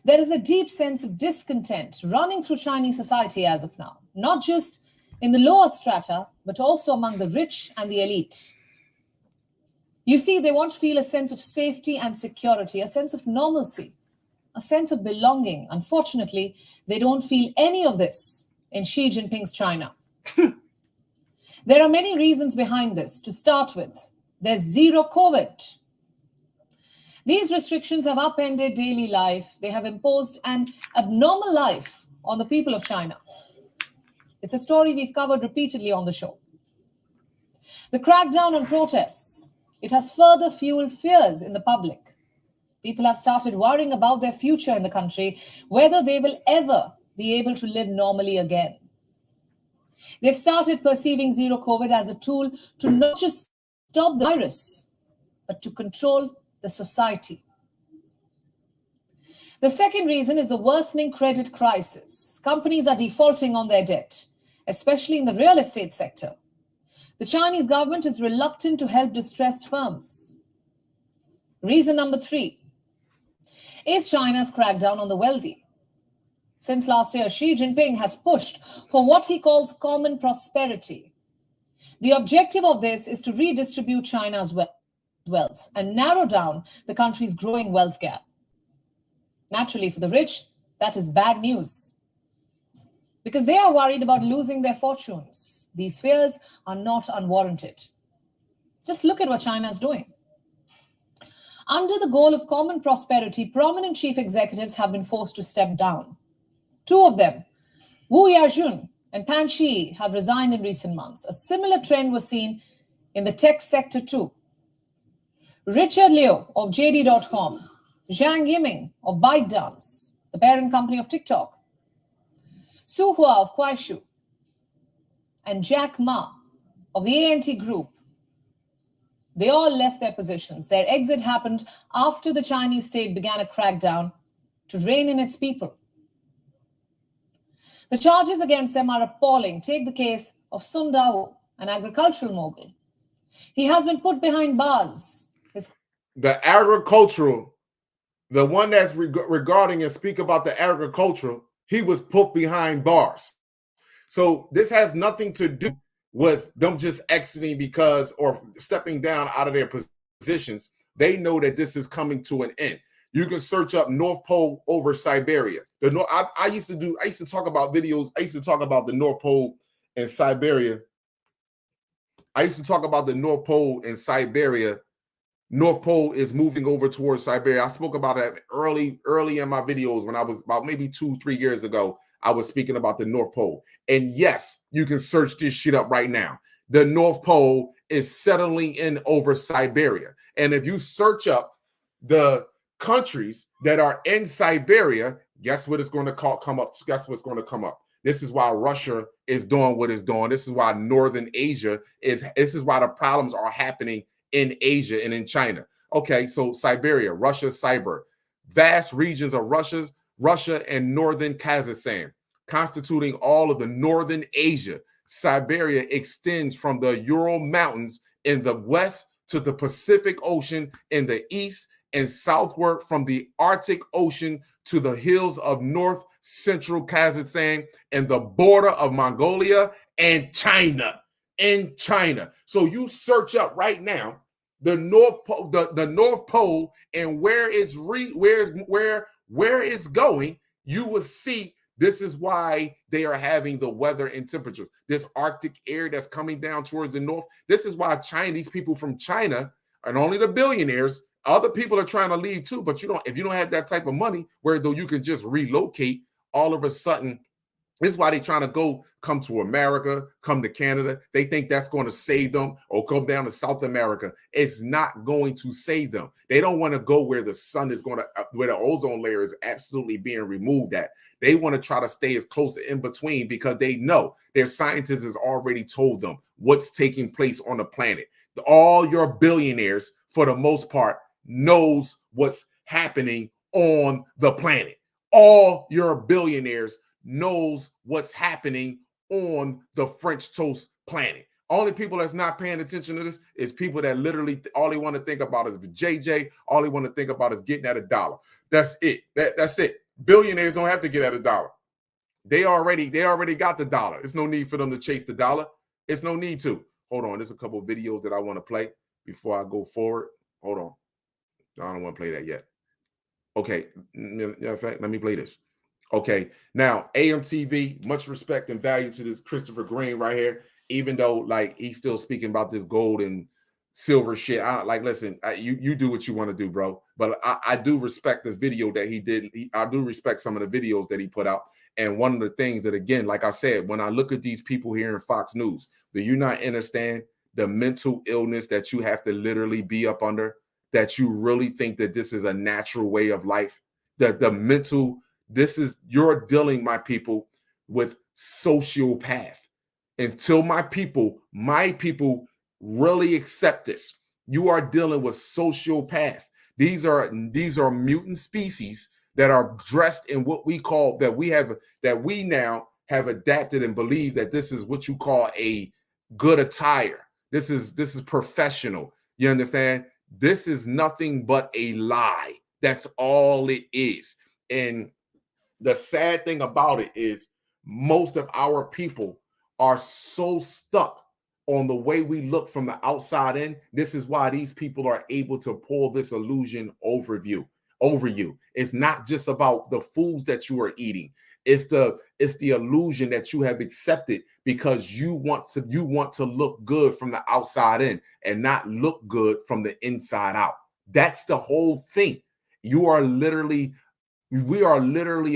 There is a deep sense of discontent running through Chinese society as of now, not just in the lower strata, but also among the rich and the elite. You see, they want to feel a sense of safety and security, a sense of normalcy, a sense of belonging. Unfortunately, they don't feel any of this in Xi Jinping's China. There are many reasons behind this. To start with, there's zero COVID. These restrictions have upended daily life. They have imposed an abnormal life on the people of China. It's a story we've covered repeatedly on the show. The crackdown on protests, it has further fueled fears in the public. People have started worrying about their future in the country, whether they will ever be able to live normally again. They've started perceiving zero COVID as a tool to not just stop the virus, but to control the society. The second reason is the worsening credit crisis. Companies are defaulting on their debt, especially in the real estate sector. The Chinese government is reluctant to help distressed firms. Reason number 3 is China's crackdown on the wealthy. Since last year, Xi Jinping has pushed for what he calls common prosperity. The objective of this is to redistribute China's wealth and narrow down the country's growing wealth gap. Naturally, for the rich, that is bad news because they are worried about losing their fortunes. These fears are not unwarranted. Just look at what China is doing. Under the goal of common prosperity, prominent chief executives have been forced to step down. 2 of them, Wu Yajun and Pan Shi, have resigned in recent months. A similar trend was seen in the tech sector too. Richard Liu of JD.com, Zhang Yiming of ByteDance, the parent company of TikTok, Su Hua of Kuaishou, and Jack Ma of the ANT Group, they all left their positions. Their exit happened after the Chinese state began a crackdown to rein in its people. The charges against them are appalling. Take the case of Sun Dao, an agricultural mogul. He has been put behind bars. The agricultural, the one that's regarding and speak about the agricultural, he was put behind bars. So this has nothing to do with them just exiting because or stepping down out of their positions. They know that this is coming to an end. You can search up North Pole over Siberia. I used to talk about videos. I used to talk about the North Pole and Siberia. I used to talk about the North Pole and Siberia. North Pole is moving over towards Siberia. I spoke about that early in my videos when I was about maybe 2-3 years ago. I was speaking about the North Pole. And yes, you can search this shit up right now. The North Pole is settling in over Siberia. And if you search up the countries that are in Siberia, guess what it's going to come up? Guess what's going to come up? This is why Russia is doing what it's doing. This is why Northern Asia is. This is why the problems are happening in Asia and in China. Okay, so Siberia, Russia, Cyber, vast regions of Russia and northern Kazakhstan, constituting all of the northern Asia. Siberia extends from the Ural Mountains in the west to the Pacific Ocean in the east and southward from the Arctic Ocean to the hills of north central Kazakhstan and the border of Mongolia and China. In China. So you search up right now the North Pole, the North Pole, and where it's going, you will see this is why they are having the weather and temperatures. This Arctic air that's coming down towards the north. This is why Chinese people from China, and only the billionaires, other people are trying to leave too, but if you don't have that type of money where though you can just relocate all of a sudden. This is why they're trying to come to America, come to Canada. They think that's going to save them, or come down to South America. It's not going to save them. They don't want to go where the sun is going to, where the ozone layer is absolutely being removed at. They want to try to stay as close in between because they know their scientists has already told them what's taking place on the planet. All your billionaires, for the most part, knows what's happening on the planet. All your billionaires knows what's happening on the French toast planet. Only people that's not paying attention to this is people that literally all they want to think about is JJ. All they want to think about is getting at $1. That's it. That's it. Billionaires don't have to get at $1. They already got the dollar. It's no need for them to chase the dollar. It's no need to. Hold on. There's a couple of videos that I want to play before I go forward. Hold on. I don't want to play that yet. Okay. In fact, let me play this. Okay, now AMTV, much respect and value to this Christopher Green right here, even though like he's still speaking about this gold and silver shit. Listen, you do what you want to do, bro. But I do respect this video that he did. I do respect some of the videos that he put out. And one of the things that, again, like I said, when I look at these people here in Fox News, do you not understand the mental illness that you have to literally be up under, that you really think that this is a natural way of life? The mental... you're dealing, my people, with sociopath. Until my people really accept this, you are dealing with sociopath. These are mutant species that are dressed in what we call that we now have adapted and believe that this is what you call a good attire. This is professional. You understand? This is nothing but a lie. That's all it is. And the sad thing about it is most of our people are so stuck on the way we look from the outside in. This is why these people are able to pull this illusion over you. It's not just about the foods that you are eating. It's the illusion that you have accepted because you want to look good from the outside in and not look good from the inside out. That's the whole thing. We are literally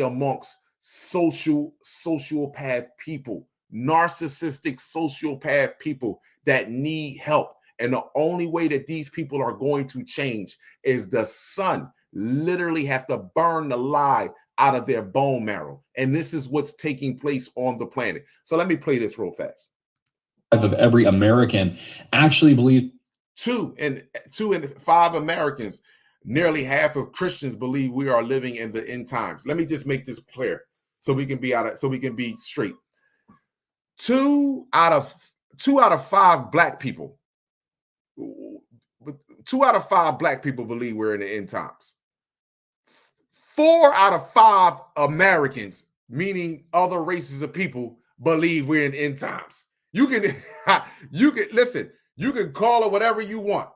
amongst sociopath people, narcissistic sociopath people that need help. And the only way that these people are going to change is the sun literally have to burn the lie out of their bone marrow. And this is what's taking place on the planet. So let me play this real fast. Of every American actually believe 2 in 5 Americans, nearly half of Christians believe we are living in the end times. Let me just make this clear so we can be straight. 2 out of 5 black people. 2 out of 5 black people believe we're in the end times. 4 out of 5 Americans, meaning other races of people, believe we're in end times. You can listen, you can call it whatever you want.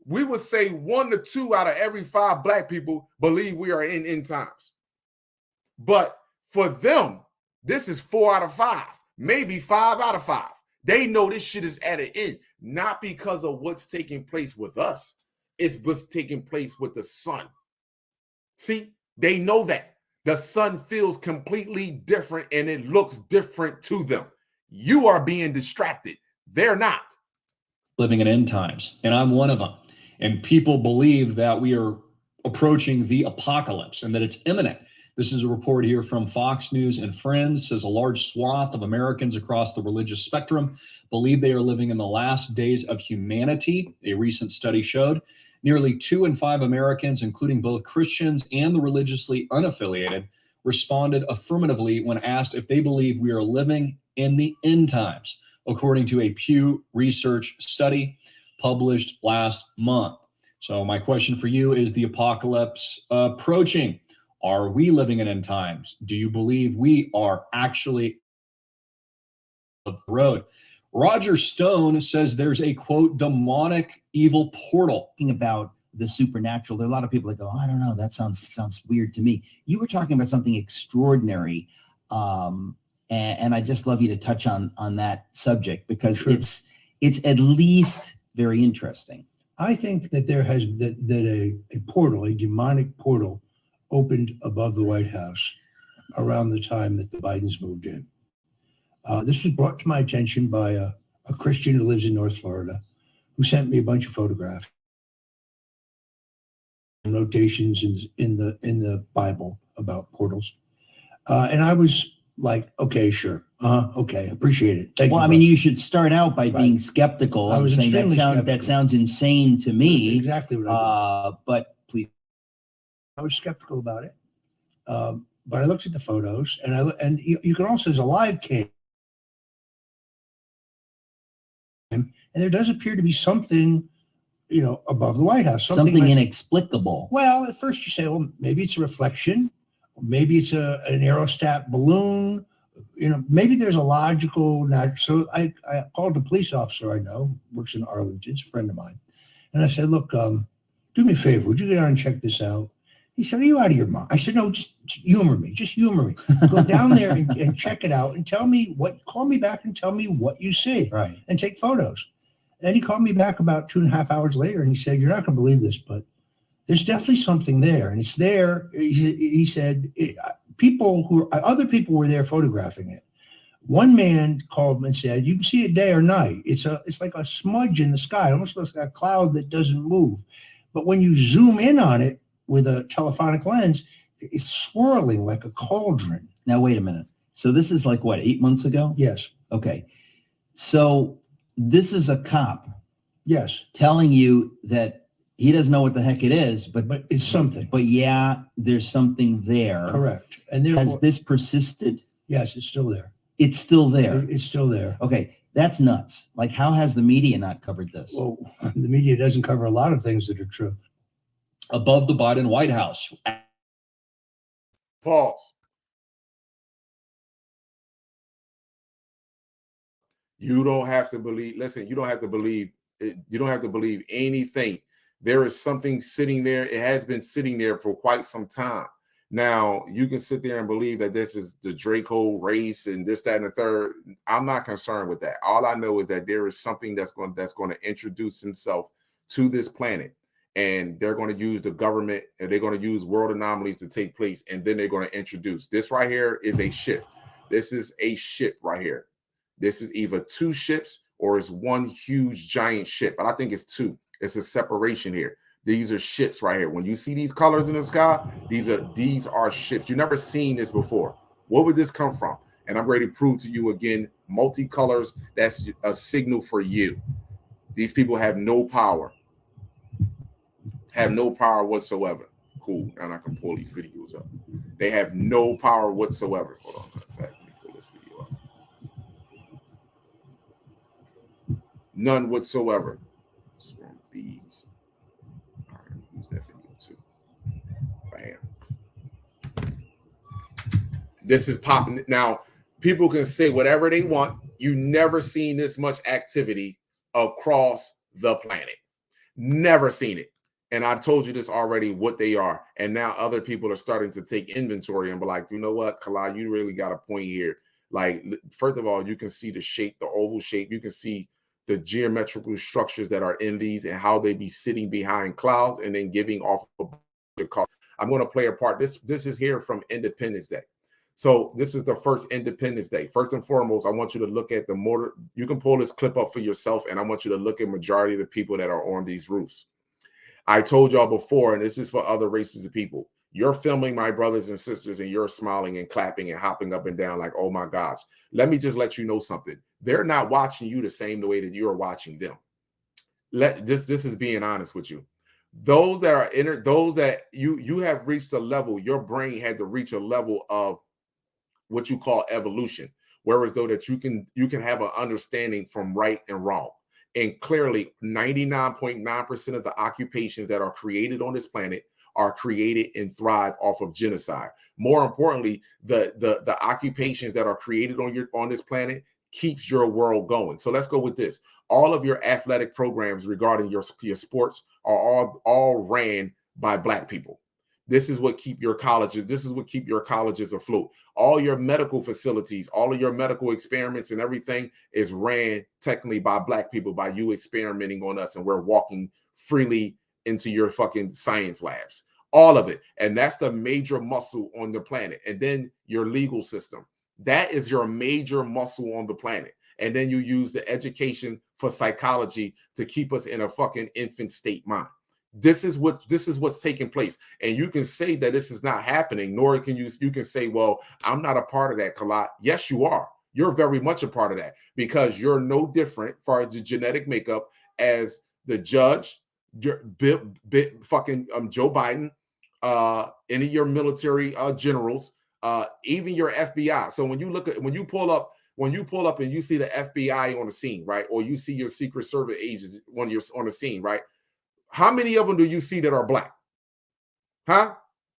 We would say 1 to 2 out of every 5 black people believe we are in end times. But for them, this is 4 out of 5, maybe 5 out of 5. They know this shit is at an end, not because of what's taking place with us. It's what's taking place with the sun. See, they know that the sun feels completely different and it looks different to them. You are being distracted. They're not. living in end times, and I'm one of them. And people believe that we are approaching the apocalypse and that it's imminent. This is a report here from Fox News and Friends. Says a large swath of Americans across the religious spectrum believe they are living in the last days of humanity. A recent study showed nearly 2 in 5 Americans, including both Christians and the religiously unaffiliated, responded affirmatively when asked if they believe we are living in the end times, according to a Pew Research study published last month. So my question for you is, the apocalypse approaching? Are we living in end times? Do you believe we are actually on the road? Roger Stone says there's a, quote, demonic evil portal. About the supernatural, there are a lot of people that go, I don't know, that sounds weird to me. You were talking about something extraordinary, and I just love you to touch on that subject, because Sure. it's at least very interesting. I think that there has that a portal, a demonic portal, opened above the White House around the time that the Bidens moved in. This was brought to my attention by a Christian who lives in North Florida, who sent me a bunch of photographs and notations in the Bible about portals, and I was like, okay, sure, okay, appreciate it. Thank Well, you, I mean, brother. you should start out by being Right. skeptical. I was saying that extremely that skeptical. sounds insane to me. Exactly what I did. But please. I was skeptical about it, but I looked at the photos, and you can also, there's a live cam, and there does appear to be something, above the White House. Something like- inexplicable. Well, at first you say, well, maybe it's a reflection, maybe it's an aerostat balloon, maybe there's a logical. So I called a police officer I know, works in Arlington, it's a friend of mine, and I said, look, do me a favor, would you go down and check this out? He said, are you out of your mind? I said, no, just humor me. Go down there and check it out and call me back and tell me what you see, Right. and take photos. And he called me back about 2.5 hours later, and he said, you're not going to believe this, but there's definitely something there. And it's there. He said, other people were there photographing it. One man called and said, you can see it day or night. It's like a smudge in the sky. It almost looks like a cloud that doesn't move. But when you zoom in on it with a telephonic lens, it's swirling like a cauldron. Now, wait a minute. So this is like what, 8 months ago? Yes. Okay. So this is a cop Yes. telling you that He doesn't know what the heck it is, but it's something. But yeah, there's something there. Correct. And therefore, has this persisted? Yes, it's still there. It's still there. It's still there. Okay, that's nuts. Like, how has the media not covered this? Well, the media doesn't cover a lot of things that are true. Above the Biden White House. Pause. You don't have to believe. Listen, you don't have to believe. You don't have to believe anything. There is something sitting there. It has been sitting there for quite some time. Now, you can sit there and believe that this is the Draco race and this, that, and the third. I'm not concerned with that. All I know is that there is something that's going to introduce himself to this planet, and they're going to use the government, and they're going to use world anomalies to take place, and then they're going to introduce. This right here is a ship. This is a ship right here. This is either two ships or it's one huge giant ship, but I think it's two. It's a separation here. These are ships right here. When you see these colors in the sky, these are ships. You've never seen this before. What would this come from? And I'm ready to prove to you again, multicolors, that's a signal for you. These people have no power. Have no power whatsoever. Cool. And I can pull these videos up. They have no power whatsoever. Hold on. In fact, let me pull this video up. None whatsoever. Swarm bees. All right, use that video too. Bam. This is popping. Now, people can say whatever they want. You never seen this much activity across the planet. Never seen it. And I told you this already, what they are. And now other people are starting to take inventory and be like, you know what, Kalai, you really got a point here. Like, first of all, you can see the shape, the oval shape. You can see the geometrical structures that are in these and how they be sitting behind clouds and then giving off a color. I'm going to play a part. This is here from Independence Day. So this is the first Independence Day. First and foremost, I want you to look at the motor. You can pull this clip up for yourself, and I want you to look at majority of the people that are on these roofs. I told y'all before, and this is for other races of people. You're filming my brothers and sisters, and you're smiling and clapping and hopping up and down like, oh my gosh. Let me just let you know something. They're not watching you the same way that you're watching them. This is being honest with you. Those that are those that you have reached a level, your brain had to reach a level of what you call evolution, whereas though that you can have an understanding from right and wrong. And clearly 99.9% of the occupations that are created on this planet are created and thrive off of genocide. More importantly, the occupations that are created on this planet keeps your world going. So let's go with this. All of your athletic programs regarding your sports are all ran by Black people. This is what keep your colleges. This is what keep your colleges afloat. All your medical facilities, all of your medical experiments and everything is ran technically by Black people, by you experimenting on us, and we're walking freely into your fucking science labs. All of it. And that's the major muscle on the planet. And then your legal system. That is your major muscle on the planet. And then you use the education for psychology to keep us in a fucking infant state mind. This is what's taking place. And you can say that this is not happening, nor can you can say, well, I'm not a part of that, Kalat. Yes, you are. You're very much a part of that, because you're no different as far as the genetic makeup as the judge, fucking Joe Biden, any of your military generals, even your FBI. So when you pull up and you see the FBI on the scene, right? Or you see your Secret Service agents when you're on the scene, right? How many of them do you see that are Black? Huh?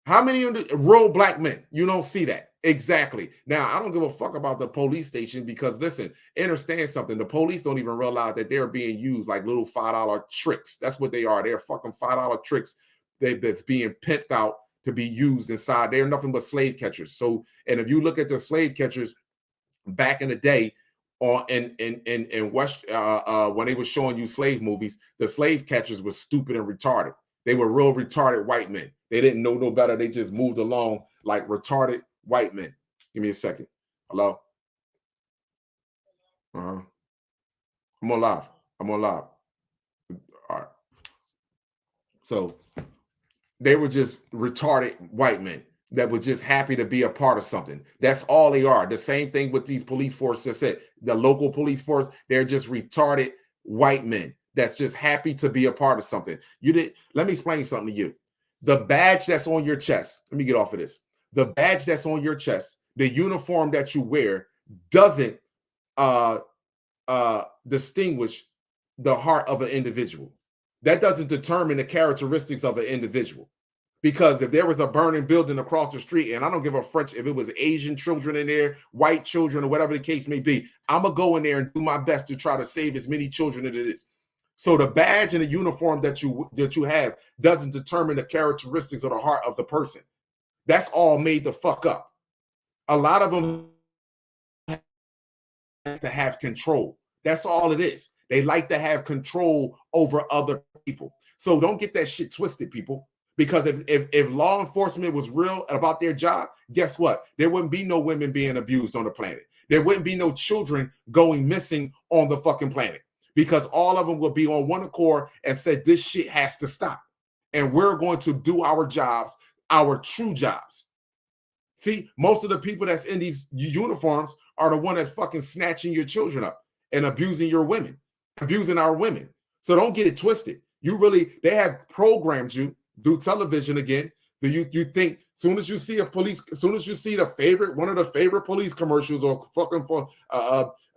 How many of the real Black men? You don't see that. Exactly. Now, I don't give a fuck about the police station, because listen, understand something. The police don't even realize that they're being used like little $5 tricks. That's what they are. They're fucking $5 tricks that's being pimped out to be used inside. They're nothing but slave catchers. So, and if you look at the slave catchers back in the day, in West, when they were showing you slave movies, the slave catchers were stupid and retarded. They were real retarded white men. They didn't know no better. They just moved along like retarded white men. Give me a second. Hello? I'm on live. All right. So they were just retarded white men that were just happy to be a part of something. That's all they are. The same thing with these police forces. The local police force, they're just retarded white men that's just happy to be a part of something. Let me explain something to you. The badge that's on your chest, let me get off of this. The badge that's on your chest, the uniform that you wear doesn't distinguish the heart of an individual. That doesn't determine the characteristics of an individual. Because if there was a burning building across the street, and I don't give a French if it was Asian children in there, white children, or whatever the case may be, I'm going to go in there and do my best to try to save as many children as it is. So the badge and the uniform that you have doesn't determine the characteristics of the heart of the person. That's all made the fuck up. A lot of them have to have control. That's all it is. They like to have control over other people. So don't get that shit twisted, people. Because if law enforcement was real about their job, guess what? There wouldn't be no women being abused on the planet. There wouldn't be no children going missing on the fucking planet. Because all of them will be on one accord and said this shit has to stop. And we're going to do our jobs, our true jobs. See, most of the people that's in these uniforms are the one that's fucking snatching your children up and abusing your women, abusing our women. So don't get it twisted. They have programmed you through television again. Do you think soon as you see one of the favorite police commercials or fucking for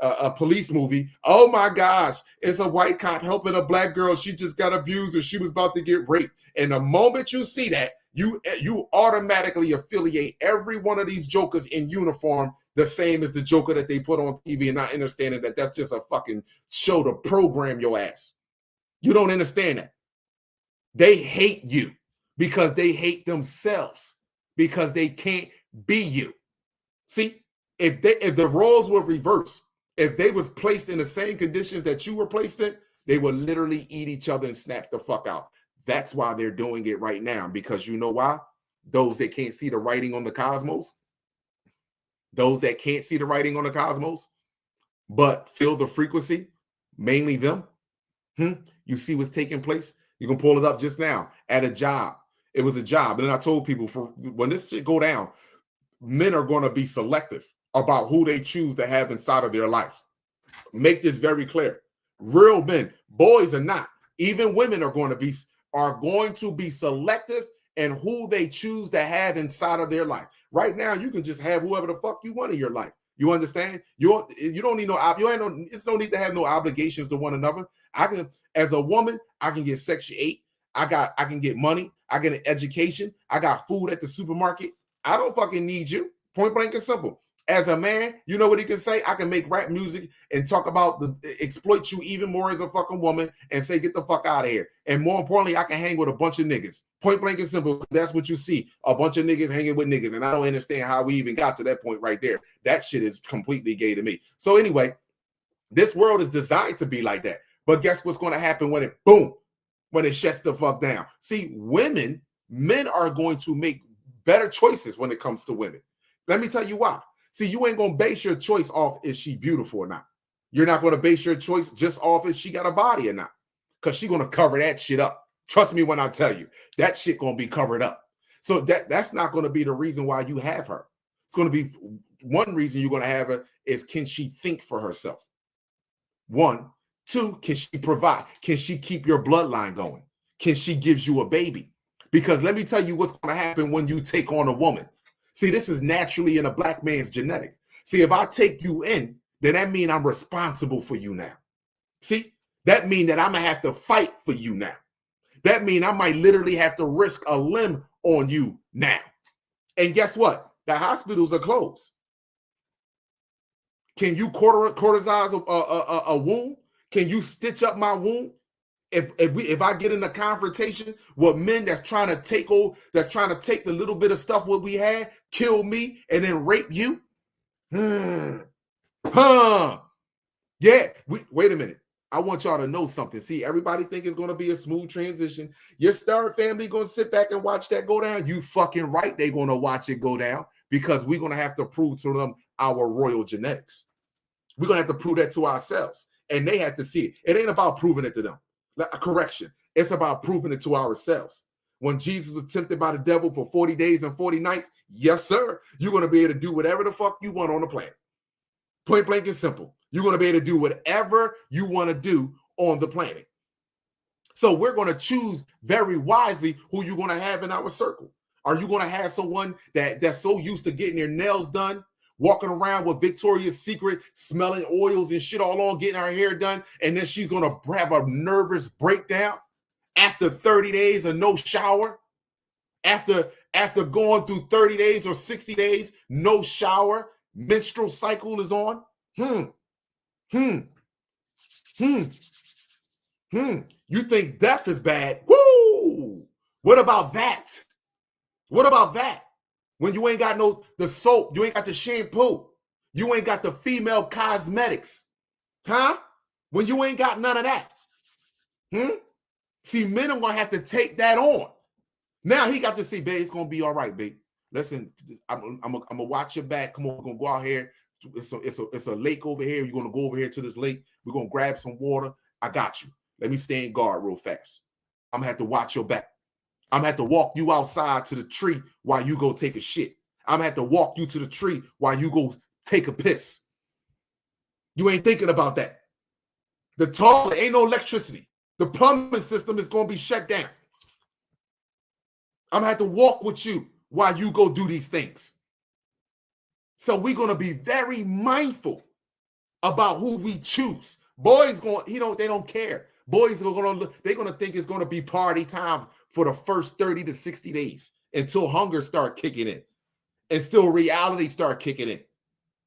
a police movie, oh my gosh, it's a white cop helping a black girl, she just got abused or she was about to get raped. And the moment you see that, you automatically affiliate every one of these jokers in uniform the same as the joker that they put on TV, and not understanding that that's just a fucking show to program your ass. You don't understand that. They hate you because they hate themselves, because they can't be you. See, if the roles were reversed, if they were placed in the same conditions that you were placed in, they would literally eat each other and snap the fuck out. That's why they're doing it right now, because you know why? Those that can't see the writing on the cosmos, but feel the frequency, mainly them. You see what's taking place? You can pull it up just now at a job. It was a job. And then I told people, when this shit go down, men are going to be selective about who they choose to have inside of their life. Make this very clear. Real men, boys are not. Even women are going to be selective in who they choose to have inside of their life. Right now, you can just have whoever the fuck you want in your life. You understand? You don't need don't need to have no obligations to one another. As a woman, I can get Section 8. I can get money. I get an education. I got food at the supermarket. I don't fucking need you. Point blank and simple. As a man, you know what he can say? I can make rap music and talk about exploit you even more as a fucking woman and say, get the fuck out of here. And more importantly, I can hang with a bunch of niggas. Point blank and simple. That's what you see. A bunch of niggas hanging with niggas. And I don't understand how we even got to that point right there. That shit is completely gay to me. So anyway, this world is designed to be like that. But guess what's going to happen when it shuts the fuck down? See, men are going to make better choices when it comes to women. Let me tell you why. See, you ain't going to base your choice off is she beautiful or not. You're not going to base your choice just off if she got a body or not, because she's going to cover that shit up. Trust me when I tell you, that shit going to be covered up. So that's not going to be the reason why you have her. It's going to be one reason you're going to have her is, can she think for herself? 1, 2, can she provide? Can she keep your bloodline going? Can she give you a baby? Because let me tell you what's going to happen when you take on a woman. See, this is naturally in a black man's genetics. See, if I take you in, then that means I'm responsible for you now. See, that means that I'm going to have to fight for you now. That means I might literally have to risk a limb on you now. And guess what? The hospitals are closed. Can you cauterize a wound? Can you stitch up my wound? If I get in a confrontation with men that's trying to take the little bit of stuff what we had, kill me, and then rape you? Yeah. Wait a minute. I want y'all to know something. See, everybody think it's going to be a smooth transition. Your Star family going to sit back and watch that go down? You fucking right. They're going to watch it go down, because we're going to have to prove to them our royal genetics. We're going to have to prove that to ourselves, and they have to see it. It ain't about proving it to them. Correction. It's about proving it to ourselves. When Jesus was tempted by the devil for 40 days and 40 nights, yes, sir, you're going to be able to do whatever the fuck you want on the planet. Point blank and simple. You're going to be able to do whatever you want to do on the planet. So we're going to choose very wisely who you're going to have in our circle. Are you going to have someone that's so used to getting their nails done, walking around with Victoria's Secret, smelling oils and shit all on, getting her hair done, and then she's going to have a nervous breakdown after 30 days of no shower? After going through 30 days or 60 days, no shower, menstrual cycle is on? You think death is bad? Woo! What about that? What about that? When you ain't got the soap, you ain't got the shampoo, you ain't got the female cosmetics, huh? When you ain't got none of that, See, men are gonna have to take that on. Now he got to say, babe, it's gonna be all right, babe. Listen, I'm gonna watch your back. Come on, we're gonna go out here. It's a lake over here. You're gonna go over here to this lake. We're gonna grab some water. I got you. Let me stay in guard real fast. I'm gonna have to watch your back. I'm gonna have to walk you outside to the tree while you go take a shit. I'm gonna have to walk you to the tree while you go take a piss. You ain't thinking about that. The toilet ain't no electricity. The plumbing system is gonna be shut down. I'm gonna have to walk with you while you go do these things. So we're gonna be very mindful about who we choose. Boys they don't care. Boys are they're gonna think it's gonna be party time for the first 30 to 60 days until hunger start kicking in, until reality start kicking in.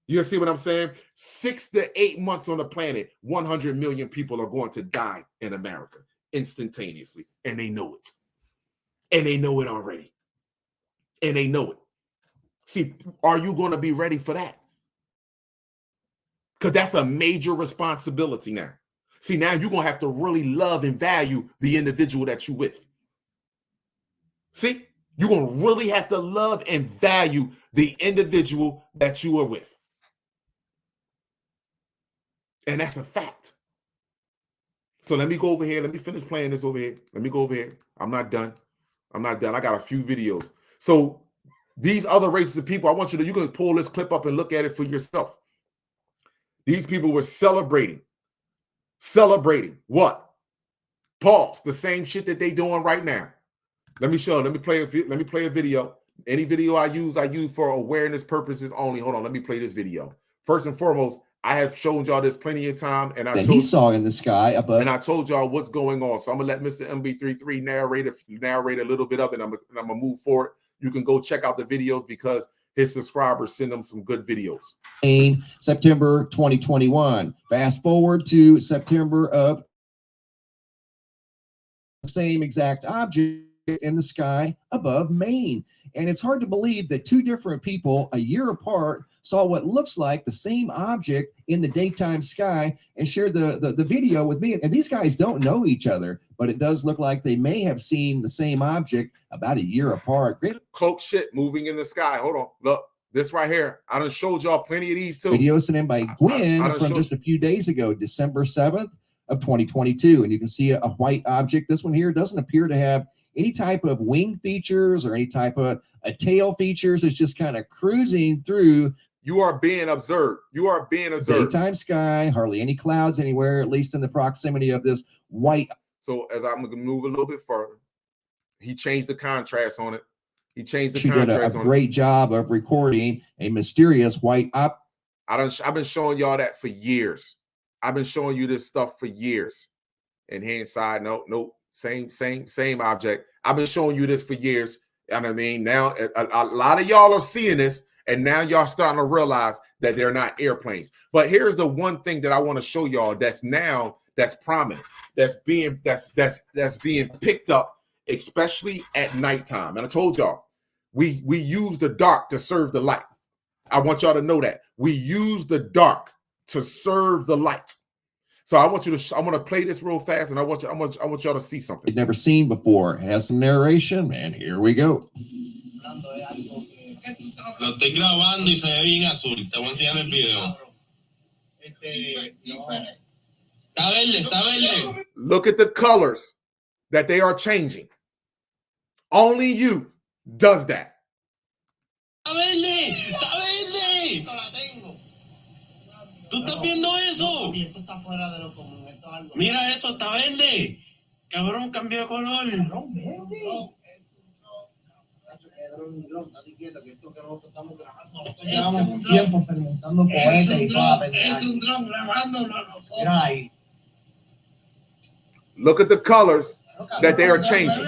You see what I'm saying? 6 to 8 months on the planet, 100 million people are going to die in America instantaneously, and they know it. And they know it already. And they know it. See, are you going to be ready for that? Because that's a major responsibility now. See, now you're going to have to really love and value the individual that you're with. See, you're going to really have to love and value the individual that you are with. And that's a fact. So let me go over here. Let me finish playing this over here. Let me go over here. I'm not done. I got a few videos. So these other races of people, I want you can pull this clip up and look at it for yourself. These people were celebrating what? Pause. The same shit that they doing right now. Let me play a video. Any video I use for awareness purposes only. Hold on. Let me play this video. First and foremost, I have shown y'all this plenty of time, and he saw in the sky above, and I told y'all what's going on. So I'm gonna let Mr. MB33 narrate a little bit of it. And I'm gonna move forward. You can go check out the videos because his subscribers send them some good videos. September 2021. Fast forward to September of the same exact object in the sky above Maine. And it's hard to believe that two different people a year apart saw what looks like the same object in the daytime sky and shared the video with me. And these guys don't know each other, but it does look like they may have seen the same object about a year apart. Great cloak shit moving in the sky. Hold on. Look, this right here. I done showed y'all plenty of these too. Video sent in by Gwen from just a few days ago, December 7th of 2022. And you can see a white object. This one here doesn't appear to have any type of wing features or any type of a tail features. It's just kind of cruising through. You are being observed. You are being observed. Daytime sky, hardly any clouds anywhere, at least in the proximity of this white. So as I'm going to move a little bit further, he changed the contrast on it. He changed the she contrast did a great job of recording a mysterious white up. I've been showing y'all that for years. I've been showing you this stuff for years. And hand side, nope, same object. I've been showing you this for years. And I mean, now a lot of y'all are seeing this. And now y'all starting to realize that they're not airplanes. But here's the one thing that I want to show y'all that's prominent, that's being picked up, especially at nighttime. And I told y'all, we use the dark to serve the light. I want y'all to know that. We use the dark to serve the light. So I'm gonna play this real fast, and I want y'all to see something you've never seen before. It has some narration, and here we go. Lo estoy grabando y se ve bien azul. Te voy a enseñar el video. Está verde. Look at the colors that they are changing. Only you does that. Está verde. ¿Tú estás viendo eso? Mira eso, está verde. Cabrón, cambia color. No, baby. Llevamos un tiempo fermentando cohetes y toda la pendeja. Es un dron grabándonos a nosotros. Mira ahí. Look at the colors that they are changing.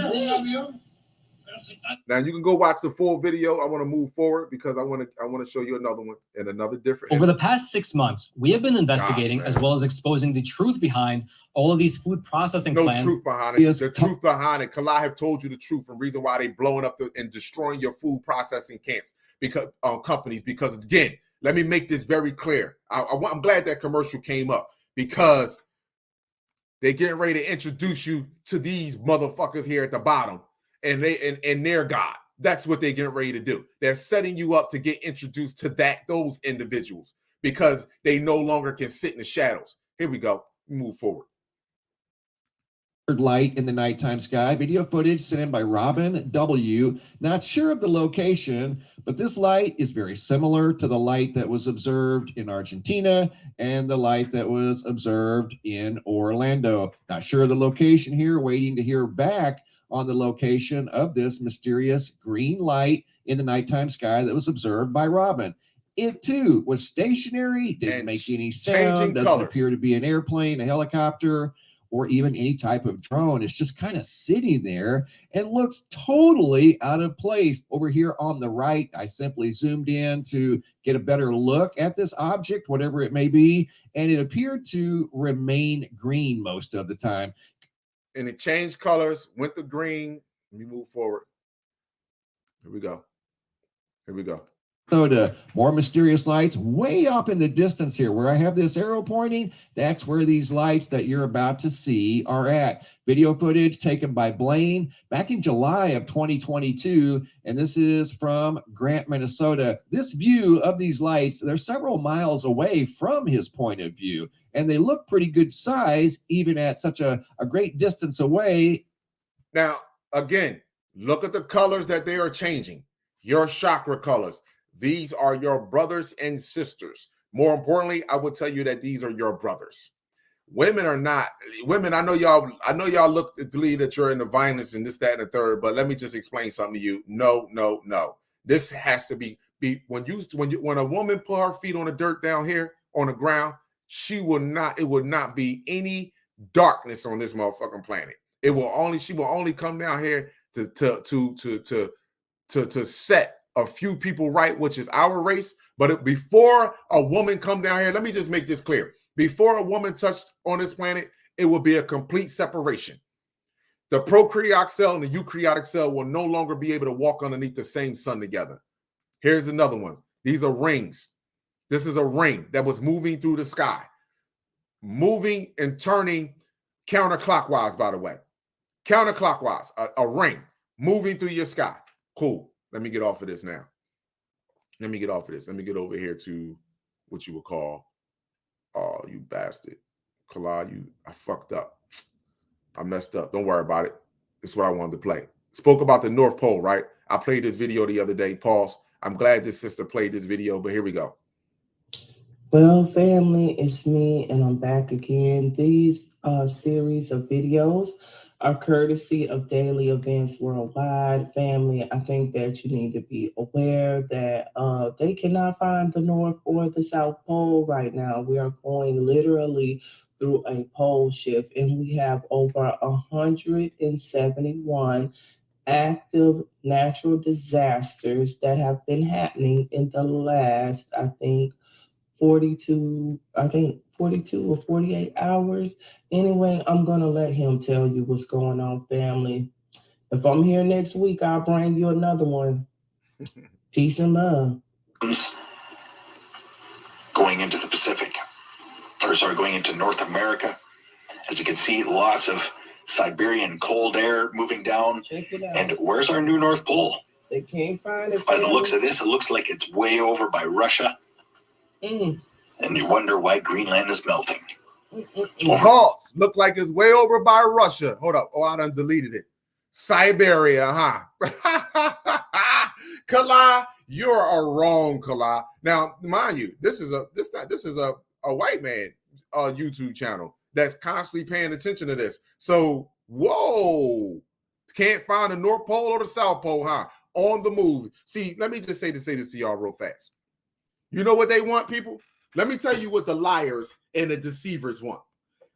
Now you can go watch the full video. I want to move forward because I want to show you another one and another different. Over the past 6 months, we have been investigating as well as exposing the truth behind all of these food processing plants. No truth behind it. Yes. The truth behind it. Kala have told you the truth and reason why they blowing up and destroying your food processing camps because companies. Because again, let me make this very clear. I'm glad that commercial came up because they getting ready to introduce you to these motherfuckers here at the bottom. And their God. That's what they're getting ready to do. They're setting you up to get introduced to those individuals because they no longer can sit in the shadows. Here we go. Move forward. Light in the nighttime sky. Video footage sent in by Robin W. Not sure of the location, but this light is very similar to the light that was observed in Argentina and the light that was observed in Orlando. Not sure of the location here, waiting to hear back on the location of this mysterious green light in the nighttime sky that was observed by Robin. It too was stationary, didn't make any sound, doesn't appear to be an airplane, a helicopter, or even any type of drone. It's just kind of sitting there and looks totally out of place. Over here on the right, I simply zoomed in to get a better look at this object, whatever it may be, and it appeared to remain green most of the time. And it changed colors, went to green. Let me move forward. Here we go. Here we go. So to more mysterious lights way up in the distance here where I have this arrow pointing, that's where these lights that you're about to see are at. Video footage taken by Blaine back in July of 2022, and this is from Grant, Minnesota. This view of these lights, they're several miles away from his point of view, and they look pretty good size even at such a great distance away. Now, again, look at the colors that they are changing. Your chakra colors. These are your brothers and sisters. More importantly, I would tell you that these are your brothers. Women are not. Women, I know y'all look to believe that you're into violence and this, that, and the third, but let me just explain something to you. No. This has to be when a woman put her feet on the dirt down here on the ground, she will not, it will not be any darkness on this motherfucking planet. She will only come down here to set a few people right, which is our race. But before a woman come down here, let me just make this clear. Before a woman touched on this planet, it will be a complete separation. The prokaryotic cell and the eukaryotic cell will no longer be able to walk underneath the same sun together. Here's another one. These are rings. This is a ring that was moving through the sky, moving and turning counterclockwise, by the way. Counterclockwise, a ring moving through your sky. Cool. Let me get off of this now. Let me get off of this. Let me get over here to what you would call, oh, you bastard. Kala, I fucked up. I messed up. Don't worry about it. This is what I wanted to play. Spoke about the North Pole, right? I played this video the other day. Pause. I'm glad this sister played this video, but here we go. Well, family, it's me, and I'm back again. These series of videos are courtesy of Daily Events Worldwide. Family, I think that you need to be aware that they cannot find the North or the South Pole right now. We are going literally through a pole shift, and we have over 171 active natural disasters that have been happening in the last, I think 42 or 48 hours. Anyway, I'm going to let him tell you what's going on, family. If I'm here next week, I'll bring you another one. Peace and love. Going into the Pacific, going into North America. As you can see, lots of Siberian cold air moving down. Check it out. And where's our new North Pole? They can't find it. By the looks of this, it looks like it's way over by Russia. And you wonder why Greenland is melting. Pause. Look like it's way over by Russia. Hold up. Oh, I done deleted it. Siberia, huh? Kala, you're wrong, Kala. Now, mind you, this is a white man YouTube channel that's constantly paying attention to this. So Whoa. Can't find the North Pole or the South Pole, huh? On the move. See, let me just say this to y'all real fast. You know what they want, people? Let me tell you what the liars and the deceivers want.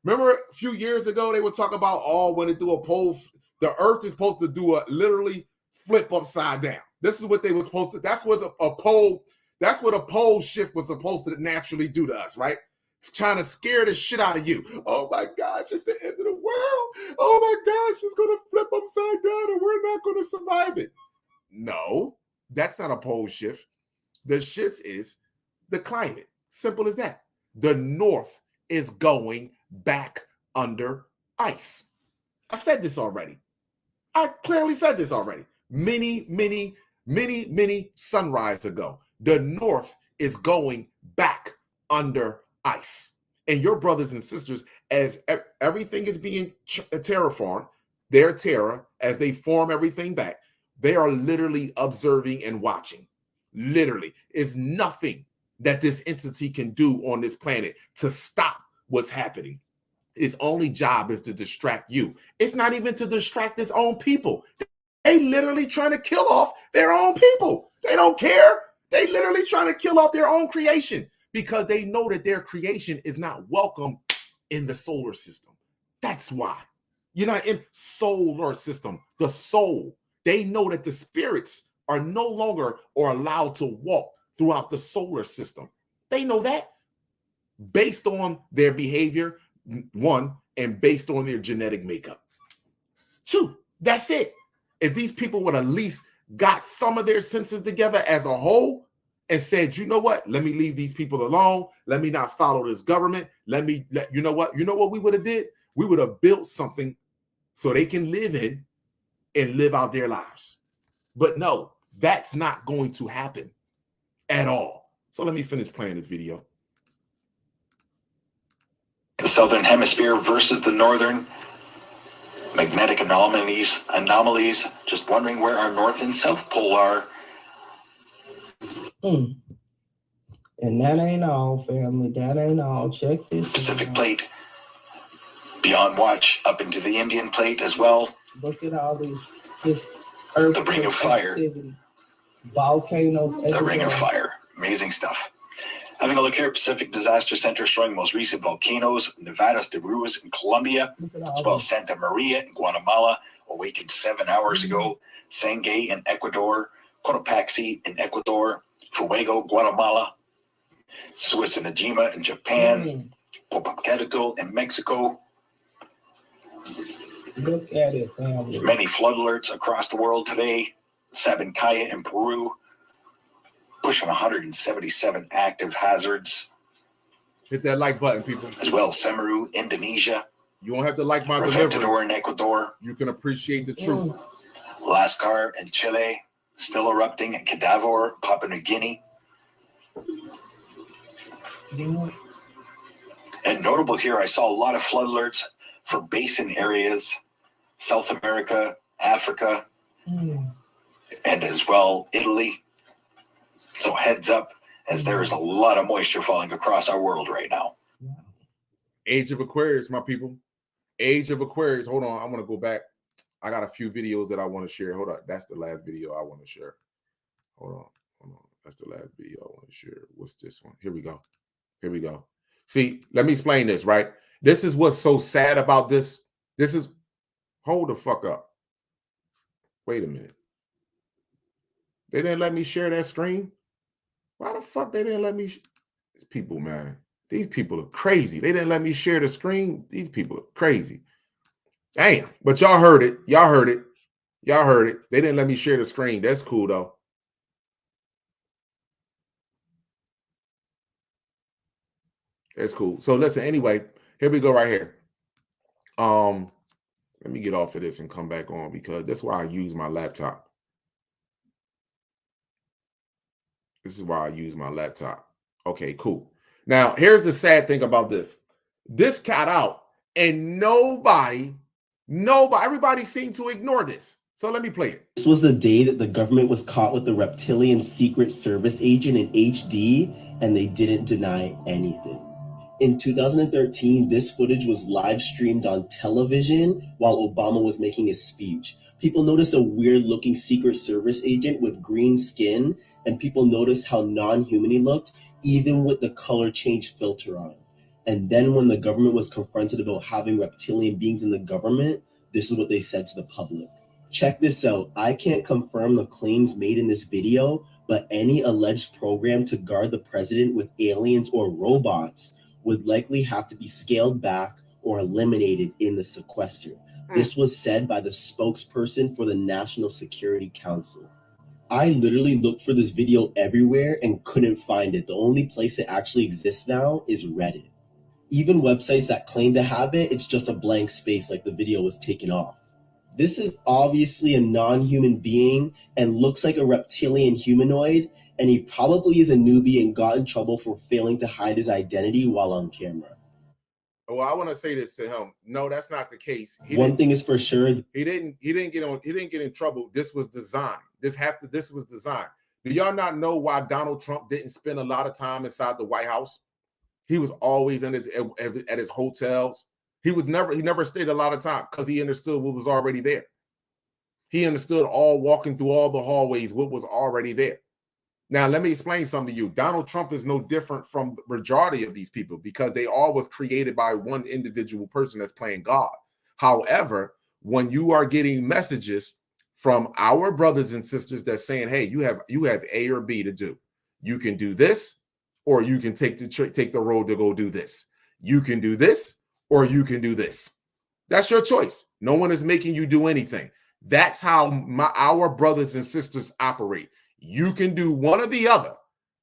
Remember a few years ago, they would talk about, when they do a pole, the earth is supposed to do a literally flip upside down. This is what they were supposed to, that's what a pole shift was supposed to naturally do to us, right? It's trying to scare the shit out of you. Oh my gosh, it's the end of the world. Oh my gosh, it's going to flip upside down and we're not going to survive it. No, that's not a pole shift. The shift is the climate. Simple as that. The North is going back under ice. I said this already. I clearly said this already. Many sunrise ago. The North is going back under ice. And your brothers and sisters, as everything is being terraformed, their terror, as they form everything back, they are literally observing and watching. Literally. Is nothing that this entity can do on this planet to stop what's happening. Its only job is to distract you. It's not even to distract its own people. They literally trying to kill off their own people. They don't care. They literally trying to kill off their own creation because they know that their creation is not welcome in the solar system. That's why. You're not in solar system, the soul. They know that the spirits are no longer allowed to walk throughout the solar system. They know that based on their behavior, one, and based on their genetic makeup. Two, that's it. If these people would at least got some of their senses together as a whole and said, you know what, let me leave these people alone. Let me not follow this government. You know what we would have did? We would have built something so they can live in and live out their lives. But no, that's not going to happen at all. So let me finish playing this video. The southern hemisphere versus the northern. Magnetic anomalies, just wondering where our north and south pole are. And that ain't all, family. That ain't all. Check this Pacific plate, beyond watch, up into the Indian plate as well. Look at all this earth. The Ring of Fire. Volcanoes. The Ring of Fire. Amazing stuff. Having a look here, Pacific Disaster Center showing most recent volcanoes, Nevadas de Ruiz in Colombia, as well as Santa Maria in Guatemala, awakened 7 hours ago, Sangay in Ecuador, Cotopaxi in Ecuador, Fuego, Guatemala, Suisanajima in Japan, Popocatépetl in Mexico. Look at it, family. Many flood alerts across the world today, Sabancaya in Peru, pushing 177 active hazards. Hit that like button, people. As well, Semeru, Indonesia. You won't have to like my delivery. Reventador in Ecuador. You can appreciate the truth. Lascar in Chile, still erupting in Cadaver, Papua New Guinea. And notable here, I saw a lot of flood alerts for basin areas, South America, Africa, and as well, Italy. So heads up, as there is a lot of moisture falling across our world right now. Age of Aquarius, my people. Age of Aquarius. Hold on, I want to go back. I got a few videos that I want to share. Hold on, that's the last video I want to share. Hold on. That's the last video I want to share. What's this one? Here we go. See, let me explain this, right? This is what's so sad about this. Hold the fuck up. Wait a minute. They didn't let me share that screen? Why the fuck they didn't let me? These people, man. These people are crazy. They didn't let me share the screen. These people are crazy. Damn. But y'all heard it. They didn't let me share the screen. That's cool, though. That's cool. So listen, anyway, here we go right here. Let me get off of this and come back on because that's why I use my laptop. Okay, cool. Now, here's the sad thing about this. This got out and everybody seemed to ignore this. So let me play it. This was the day that the government was caught with the reptilian Secret Service agent in HD, and they didn't deny anything. In 2013, this footage was live streamed on television while Obama was making his speech. People noticed a weird looking Secret Service agent with green skin, and people noticed how non-human he looked, even with the color change filter on. And then when the government was confronted about having reptilian beings in the government, this is what they said to the public. Check this out. I can't confirm the claims made in this video, but any alleged program to guard the president with aliens or robots would likely have to be scaled back or eliminated in the sequester. This was said by the spokesperson for the National Security Council. I literally looked for this video everywhere and couldn't find it. The only place it actually exists now is Reddit. Even websites that claim to have it, it's just a blank space like the video was taken off. This is obviously a non-human being and looks like a reptilian humanoid, and he probably is a newbie and got in trouble for failing to hide his identity while on camera. Well, I want to say this to him. No, that's not the case. One thing is for sure. He didn't get in trouble. This was designed. This was designed. Do y'all not know why Donald Trump didn't spend a lot of time inside the White House? He was always at his hotels. He never stayed a lot of time because he understood what was already there. He understood walking through all the hallways, what was already there. Now, let me explain something to you. Donald Trump is no different from the majority of these people because they all was created by one individual person that's playing God. However, when you are getting messages from our brothers and sisters that's saying, hey, you have A or B to do. You can do this, or you can take the road to go do this. You can do this, or you can do this. That's your choice. No one is making you do anything. That's how our brothers and sisters operate. You can do one or the other.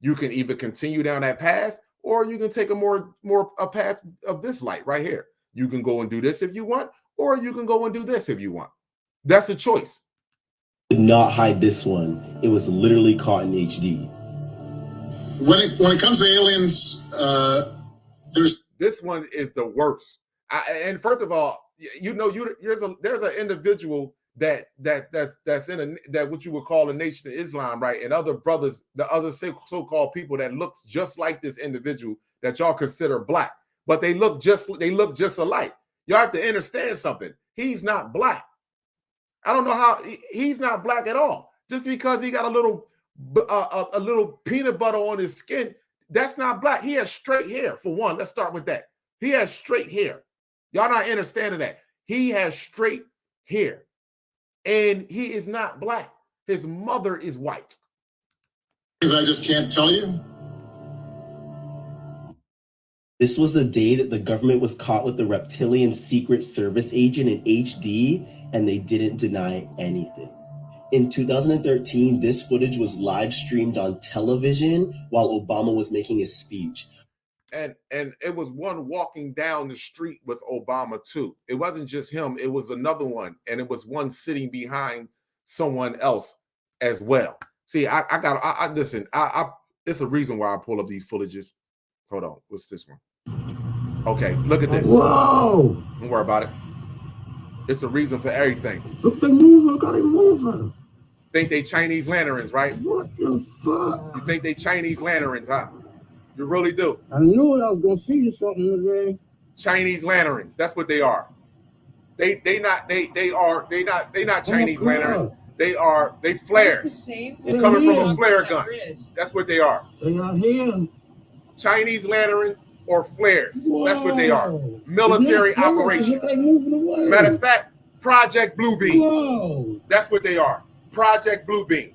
You can either continue down that path, or you can take a path of this light right here. You can go and do this if you want, or you can go and do this if you want. That's a choice. Did not hide this one. It was literally caught in HD. When it comes to aliens, this one is the worst. And first of all, there's an individual that's in that what you would call a Nation of Islam, right? And other brothers, the other so-called people that looks just like this individual that y'all consider black, but they look just alike. Y'all have to understand something. He's not black. I don't know how he's not black at all. Just because he got a little peanut butter on his skin, that's not black. He has straight hair, for one. Let's start with that. He has straight hair. Y'all not understanding that. He has straight hair. And he is not black. His mother is white. Because I just can't tell you. This was the day that the government was caught with the reptilian Secret Service agent in HD, and they didn't deny anything. In 2013, this footage was live streamed on television while Obama was making his speech. And it was one walking down the street with Obama too. It wasn't just him, it was another one, and it was one sitting behind someone else as well. See, I listen, it's a reason why I pull up these footages. Hold on, what's this one? Okay, look at this. Whoa! Don't worry about it. It's a reason for everything. Look, they moving, got it moving. Think they Chinese lanterns, right? What the fuck? You think they Chinese lanterns, huh? You really do. I knew I was gonna see something today. Chinese lanterns. That's what they are. They not Chinese lanterns. They flares. They're coming from a flare gun. That's what they are. They are here. Chinese lanterns or flares. Whoa. That's what they are. Military operation. Matter of fact, Project Bluebeam. Whoa. That's what they are. Project Bluebeam.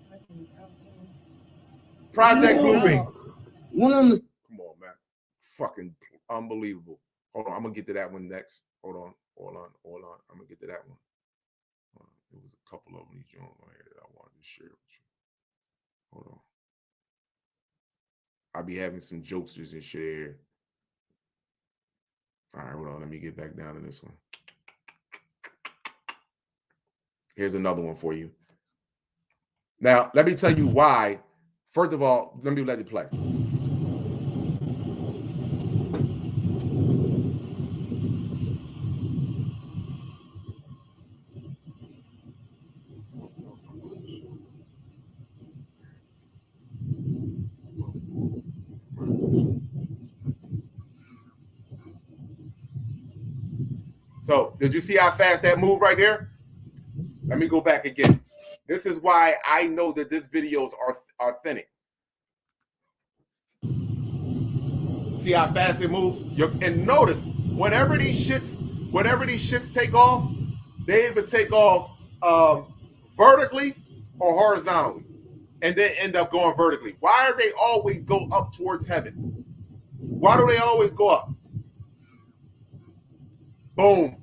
Project Bluebeam. Come on, man. Fucking unbelievable. Hold on, I'm gonna get to that one next. Hold on. I'm gonna get to that one. There was a couple of them joined right here that I wanted to share with you. Hold on. I'll be having some jokesters and shit here. All right, hold on. Let me get back down to this one. Here's another one for you. Now, let me tell you why. First of all, let me let it play. So did you see how fast that moved right there? Let me go back again. This is why I know that this video is authentic. See how fast it moves? And notice, whenever these ships take off, they either take off vertically or horizontally, and then end up going vertically. Why do they always go up towards heaven? Why do they always go up? Boom,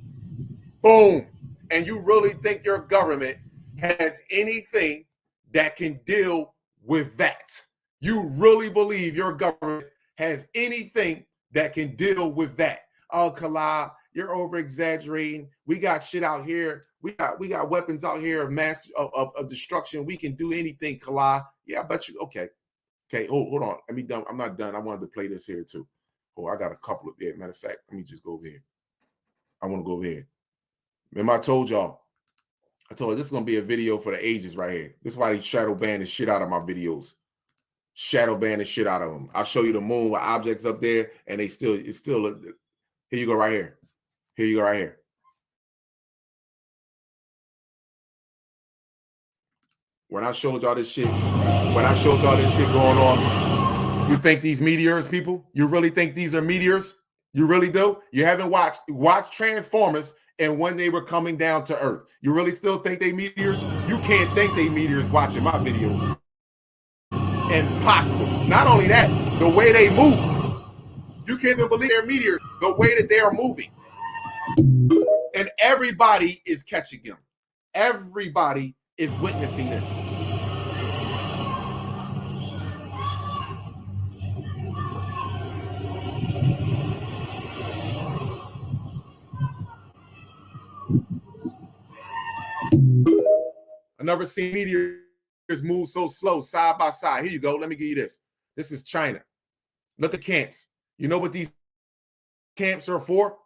boom. And you really think your government has anything that can deal with that? You really believe your government has anything that can deal with that? Oh, Kala, you're over exaggerating. We got shit out here. We got weapons out here of mass of destruction. We can do anything, Kala. Yeah, I bet you. Okay. Hold on. Let me done. I'm not done. I wanted to play this here too. Oh, I got a couple of it. Matter of fact, let me just go over here. I want to go over here. Remember, I told y'all this is gonna be a video for the ages right here. This is why they shadow ban the shit out of my videos. Shadow ban the shit out of them. I'll show you the moon with objects up there, and it's still. Here you go right here. Here you go right here. When I showed y'all this shit going on, you think these meteors, people? You really think these are meteors? You really do? You haven't watched Transformers and when they were coming down to Earth. You really still think they meteors? You can't think they meteors watching my videos. Impossible. Not only that, the way they move. You can't even believe they're meteors, the way that they are moving. And everybody is catching them. Everybody is witnessing this. I've never seen meteors move so slow, side by side. Here you go. Let me give you this. This is China. Look at camps. You know what these camps are for?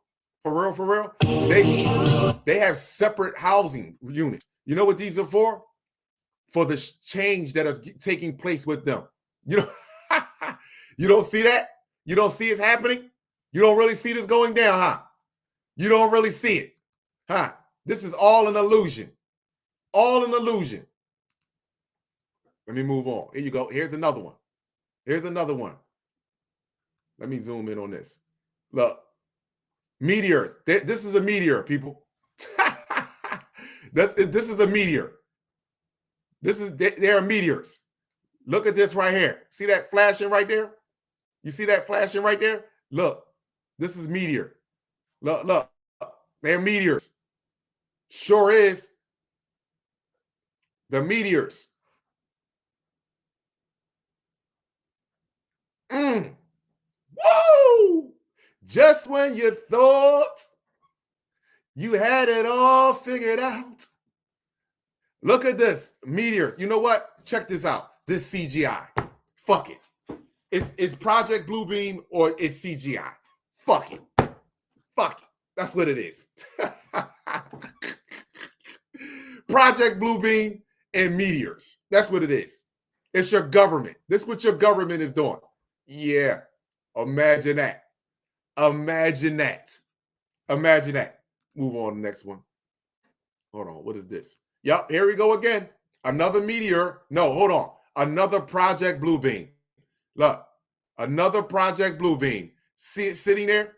For real? They have separate housing units. You know what these are for? For the change that is taking place with them. You know, you don't see that? You don't see it happening? You don't really see this going down, huh? You don't really see it, huh? This is all an illusion. All an illusion. Let me move on. Here you go. Here's another one. Here's another one. Let me zoom in on this. Look, meteors. This is a meteor, people. This is a meteor. They are meteors. Look at this right here. See that flashing right there? You see that flashing right there? Look, this is meteor. Look, they're meteors. Sure is. The meteors. Woo! Just when you thought you had it all figured out. Look at this. Meteors. You know what? Check this out. This CGI. Fuck it. It's Project Bluebeam or it's CGI. Fuck it. Fuck it. That's what it is. Project Bluebeam and meteors. That's what it is. It's your government. This is what your government is doing. Yeah. Imagine that. Imagine that. Imagine that. Move on to the next one. Hold on. What is this? Yep. Here we go again. Another meteor. No, hold on. Another Project Bluebeam. Look. Another Project Bluebeam. See it sitting there?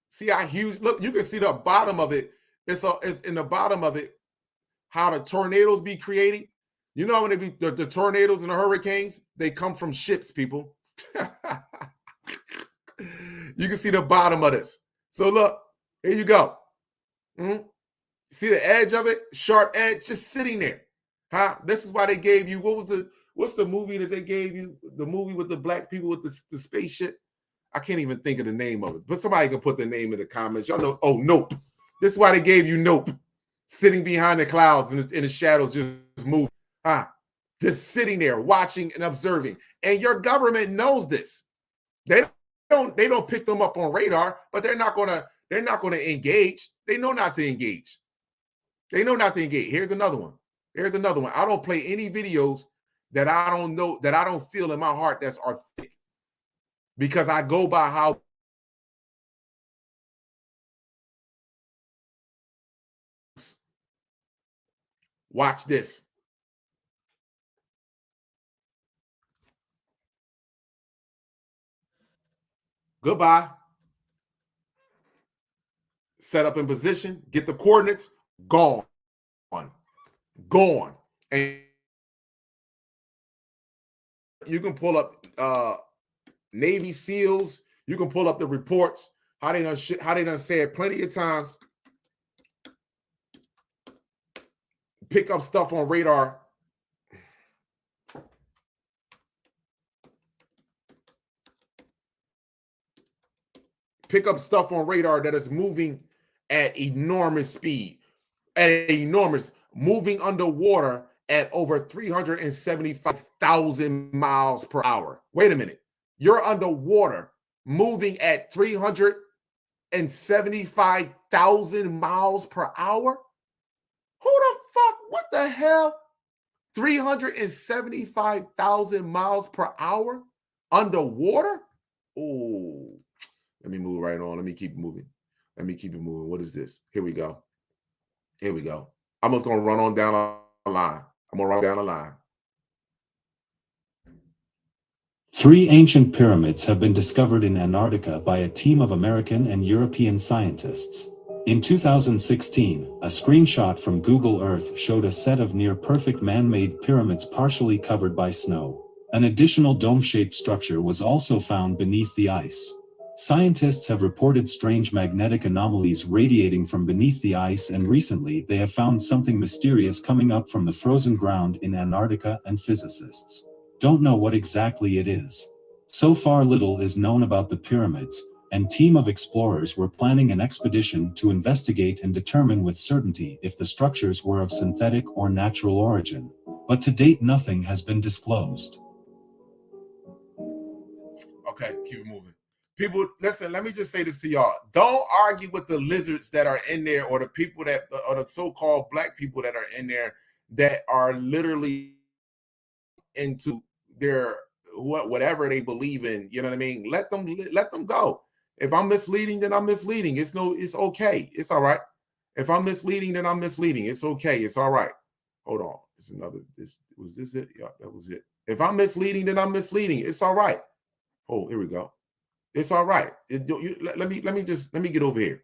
See how huge? Look, you can see the bottom of it. It's in the bottom of it. How the tornadoes be created. You know when the tornadoes and the hurricanes, they come from ships, people. You can see the bottom of this. So look, here you go. See the edge of it? Sharp edge, just sitting there. Huh? This is why they gave you, what's the movie that they gave you? The movie with the black people with the spaceship? I can't even think of the name of it, but somebody can put the name in the comments. Y'all know, oh, Nope. This is why they gave you Nope. Sitting behind the clouds and in the shadows, just moving. Just sitting there watching and observing. And your government knows this. They don't pick them up on radar, but they're not gonna engage. They know not to engage. They know not to engage. Here's another one. Here's another one. I don't play any videos that I don't know, that I don't feel in my heart that's authentic. Because I go by how Watch this. Goodbye. Set up in position, get the coordinates, gone. Gone. And you can pull up Navy SEALs, you can pull up the reports, how they done say it plenty of times. Pick up stuff on radar. Pick up stuff on radar that is moving at enormous speed, moving underwater at over 375,000 miles per hour. Wait a minute. You're underwater moving at 375,000 miles per hour? Who the fuck? What the hell? 375,000 miles per hour underwater? Oh, let me move right on. Let me keep moving. Let me keep it moving. What is this? Here we go. Here we go. I'm just going to run on down the line. I'm going to run down the line. 3 ancient pyramids have been discovered in Antarctica by a team of American and European scientists. In 2016, a screenshot from Google Earth showed a set of near-perfect man-made pyramids partially covered by snow. An additional dome-shaped structure was also found beneath the ice. Scientists have reported strange magnetic anomalies radiating from beneath the ice, and recently they have found something mysterious coming up from the frozen ground in Antarctica, and physicists don't know what exactly it is. So far little is known about the pyramids, and team of explorers were planning an expedition to investigate and determine with certainty if the structures were of synthetic or natural origin. But to date nothing has been disclosed. Okay, keep it moving. People, listen, let me just say this to y'all. Don't argue with the lizards that are in there, or the people that, or the so-called black people that are in there that are literally into their whatever they believe in. You know what I mean? Let them go. If I'm misleading, then I'm misleading. It's okay. It's all right. If I'm misleading, then I'm misleading. It's okay. It's all right. Hold on. Was this it? Yeah, that was it. If I'm misleading, then I'm misleading. It's all right. Oh, here we go. It's all right. Let me get over here.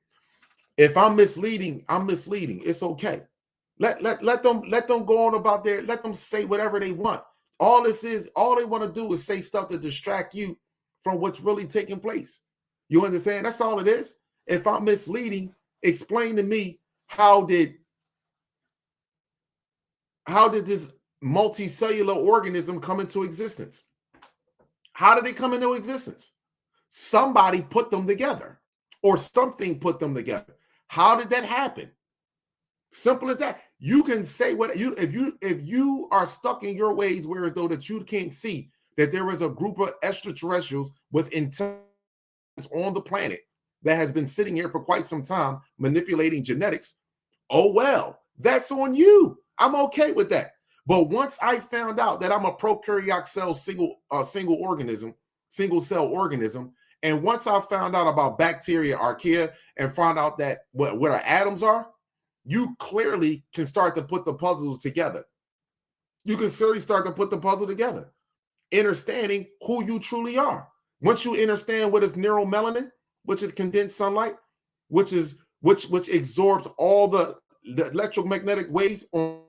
If I'm misleading, I'm misleading. It's okay. Let them go on about their, let them say whatever they want. All they want to do is say stuff to distract you from what's really taking place. You understand? That's all it is. If I'm misleading, explain to me how did this multicellular organism come into existence? How did it come into existence? Somebody put them together, or something put them together. How did that happen? Simple as that. You can say what if you are stuck in your ways where though that you can't see that there is a group of extraterrestrials with intelligence on the planet that has been sitting here for quite some time manipulating genetics. Oh well, that's on you. I'm okay with that. But once I found out that I'm a prokaryotic cell single cell organism, and once I found out about bacteria, archaea, and found out that what our atoms are, you clearly can start to put the puzzles together. You can certainly start to put the puzzle together, understanding who you truly are. Once you understand what is neuromelanin, which is condensed sunlight, which absorbs all the electromagnetic waves on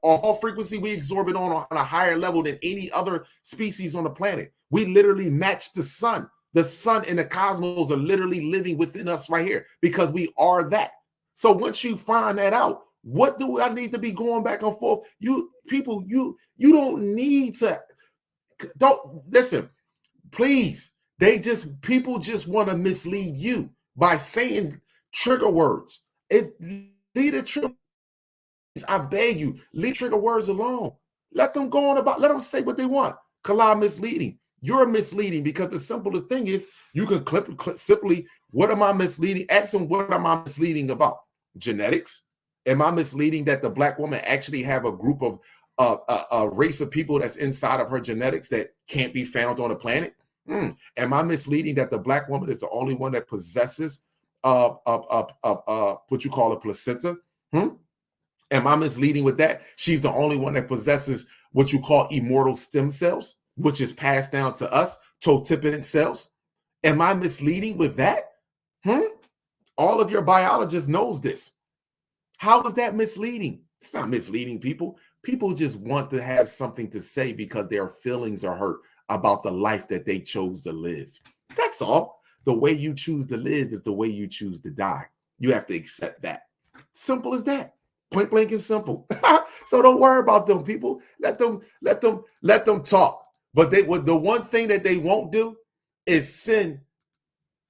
all frequency, we absorb it on a higher level than any other species on the planet. We literally match the sun. The sun and the cosmos are literally living within us right here because we are that. So once you find that out, what do I need to be going back and forth? You people, you don't need to. Don't listen, please. People just want to mislead you by saying trigger words. Leave the trigger. I beg you, leave trigger words alone. Let them go on about. Let them say what they want. Kala misleading. You're misleading because the simplest thing is you can clip simply. What am I misleading? Ask them, what am I misleading about? Genetics? Am I misleading that the black woman actually have a group of a race of people that's inside of her genetics that can't be found on the planet? Am I misleading that the black woman is the only one that possesses what you call a placenta? Am I misleading with that? She's the only one that possesses what you call immortal stem cells, which is passed down to us, totipotent cells. Am I misleading with that? All of your biologists knows this. How is that misleading? It's not misleading people. People just want to have something to say because their feelings are hurt about the life that they chose to live. That's all. The way you choose to live is the way you choose to die. You have to accept that. Simple as that. Point blank and simple. So don't worry about them people. Let them talk. But the one thing that they won't do is sin.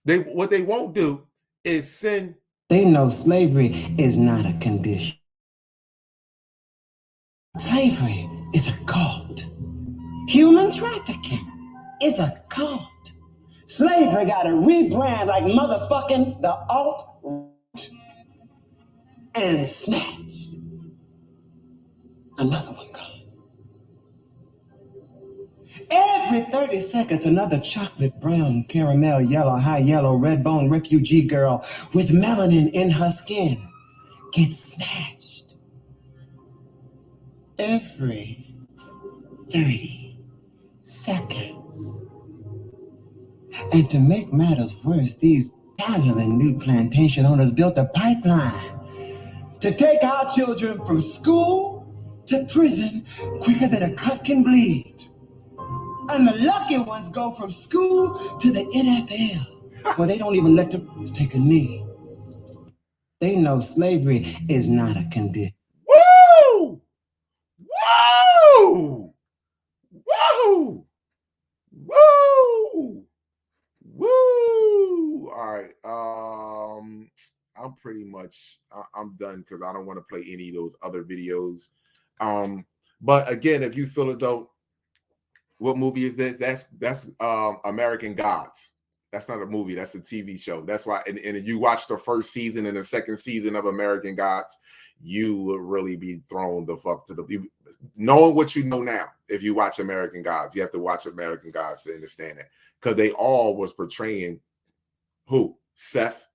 What they won't do is sin. They know slavery is not a condition. Slavery is a cult. Human trafficking is a cult. Slavery got to rebrand like motherfucking the alt-right and snatch. Another one gone. Every 30 seconds, another chocolate brown, caramel yellow, high yellow, red bone refugee girl with melanin in her skin gets snatched. Every 30 seconds. And to make matters worse, these dazzling new plantation owners built a pipeline to take our children from school to prison quicker than a cut can bleed. And the lucky ones go from school to the NFL, where they don't even let them take a knee. They know slavery is not a condition. Woo! Woo! Woo! Woo! Woo! All right. I'm pretty much I'm done because I don't want to play any of those other videos. But again, if you feel as though, what movie is this? That's American Gods. That's not a movie. That's a TV show. That's why. And if you watch the first season and the second season of American Gods, you will really be thrown the fuck to the. Knowing what you know now, if you watch American Gods, you have to watch American Gods to understand that, because they all was portraying who? Seth,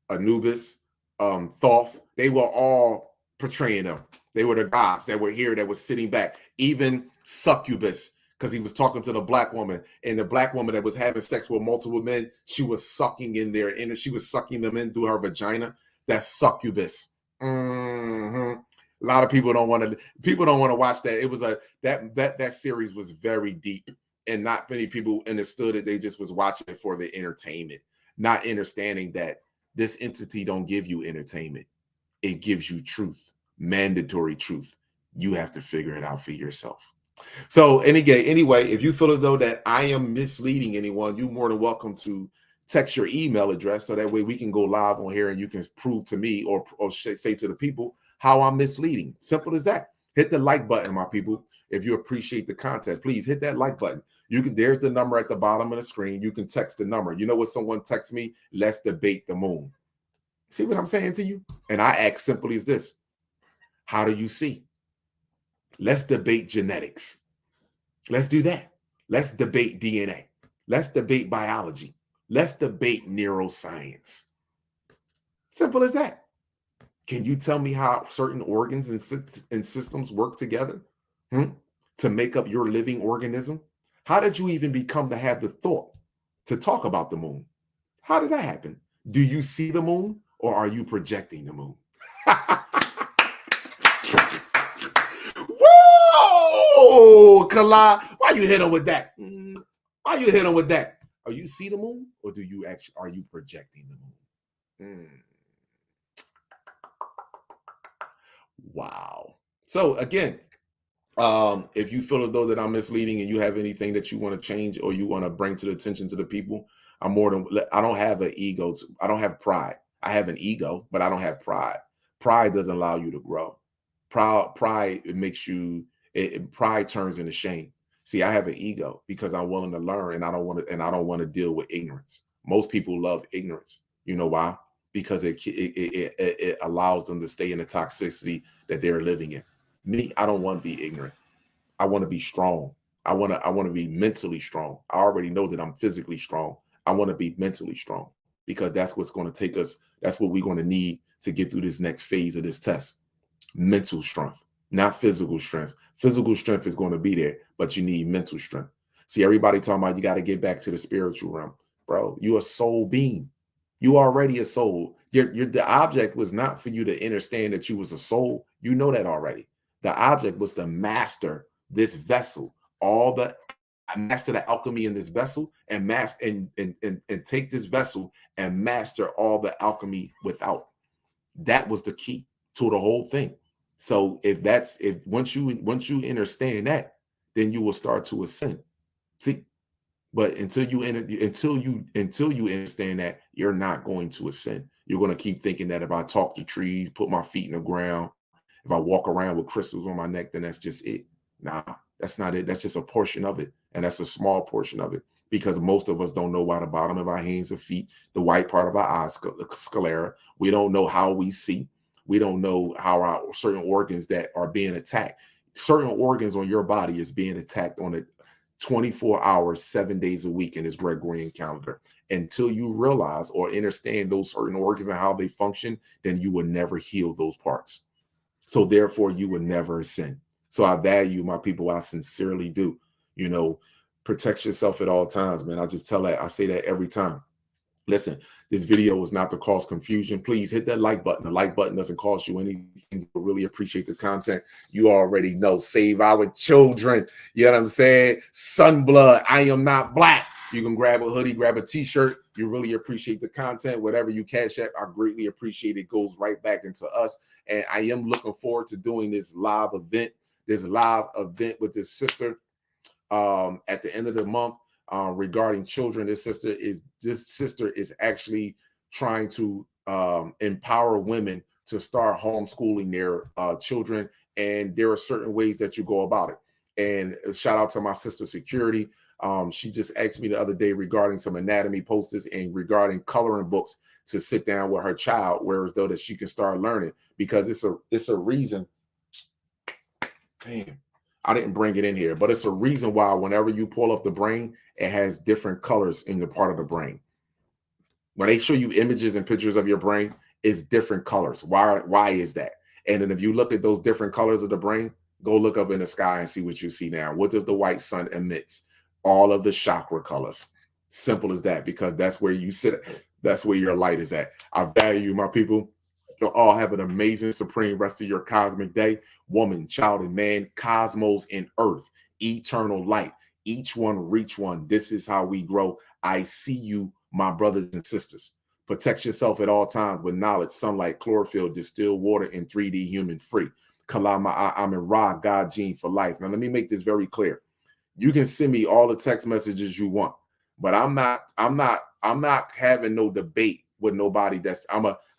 Anubis, Thoth. They were all portraying them. They were the gods that were here, that was sitting back. Even Succubus, because he was talking to the black woman, and the black woman that was having sex with multiple men, she was sucking in their inner, she was sucking them in through her vagina. That's Succubus. A lot of people don't want to watch that. It was that series was very deep, and not many people understood it. They just was watching it for the entertainment, not understanding that this entity don't give you entertainment. It gives you truth, mandatory truth. You have to figure it out for yourself. So anyway, if you feel as though that I am misleading anyone, you're more than welcome to text your email address, so that way we can go live on here and you can prove to me or say to the people how I'm misleading. Simple as that. Hit the like button, my people. If you appreciate the content, please hit that like button. There's the number at the bottom of the screen. You can text the number. You know what someone texts me? Let's debate the moon. See what I'm saying to you? And I ask simply as this: how do you see? Let's debate genetics. Let's do that. Let's debate DNA. Let's debate biology. Let's debate neuroscience. Simple as that. Can you tell me how certain organs and systems work together to make up your living organism? How did you even become to have the thought to talk about the moon? How did that happen? Do you see the moon, or are you projecting the moon? Whoa, Kala, why you hit him with that? Why you hit him with that? Are you see the moon, or are you projecting the moon? Wow. So again, if you feel as though that I'm misleading and you have anything that you want to change or you want to bring to the attention to the people, I don't have an ego. I don't have pride. I have an ego, but I don't have pride. Pride doesn't allow you to grow. Pride, it makes you, pride turns into shame. See, I have an ego because I'm willing to learn, and I don't want to deal with ignorance. Most people love ignorance. You know why? Because it allows them to stay in the toxicity that they're living in. Me, I don't want to be ignorant. I want to be strong. I want to be mentally strong. I already know that I'm physically strong. I want to be mentally strong, because that's what's going to take us. That's what we're going to need to get through this next phase of this test. mental strength, not physical strength. Physical strength is going to be there, but you need mental strength. See, everybody talking about you got to get back to the spiritual realm. Bro, you're a soul being. You already a soul. The object was not for you to understand that you was a soul. You know that already. The object was to master this vessel, master the alchemy in this vessel, and and take this vessel and master all the alchemy without. That was the key to the whole thing. So once you understand that, then you will start to ascend. See, but until you understand that, you're not going to ascend. You're going to keep thinking that if I talk to trees, put my feet in the ground, if I walk around with crystals on my neck, then that's just it. Nah, that's not it. That's just a portion of it. And that's a small portion of it, because most of us don't know why the bottom of our hands and feet, the white part of our eyes, sclera, we don't know how we see. We don't know how our certain organs that are being attacked. Certain organs on your body is being attacked on a 24 hours, 7 days a week in this Gregorian calendar. Until you realize or understand those certain organs and how they function, then you will never heal those parts. So therefore, you would never ascend. So I value my people. I sincerely do. You know, protect yourself at all times, man. I just tell that. I say that every time. Listen, this video is not to cause confusion. Please hit that like button. The like button doesn't cost you anything. We really appreciate the content. You already know. Save our children. You know what I'm saying? Sunblood. I am not black. You can grab a hoodie, grab a t-shirt. You really appreciate the content. Whatever you cash out, I greatly appreciate it. It goes right back into us. And I am looking forward to doing this live event with this sister at the end of the month. Regarding children, this sister is actually trying to empower women to start homeschooling their children, and there are certain ways that you go about it. And shout out to my sister Security. She just asked me the other day regarding some anatomy posters and regarding coloring books to sit down with her child, whereas though that she can start learning, because it's a reason. Damn. I didn't bring it in here, but it's a reason why whenever you pull up the brain, it has different colors in the part of the brain. When they show you images and pictures of your brain, it's different colors. Why is that? And then if you look at those different colors of the brain, go look up in the sky and see what you see now. What does the white sun emits? All of the chakra colors. Simple as that, because that's where you sit. That's where your light is at. I value you, my people. You'll all have an amazing, supreme rest of your cosmic day. Woman, child, and man, cosmos and earth, eternal light. Each one reach one. This is how we grow. I see you, my brothers and sisters. Protect yourself at all times with knowledge, sunlight, chlorophyll, distilled water, and 3D human free. Kalama Amin Ra, God gene for life. Now, let me make this very clear. You can send me all the text messages you want, but I'm not having no debate with nobody.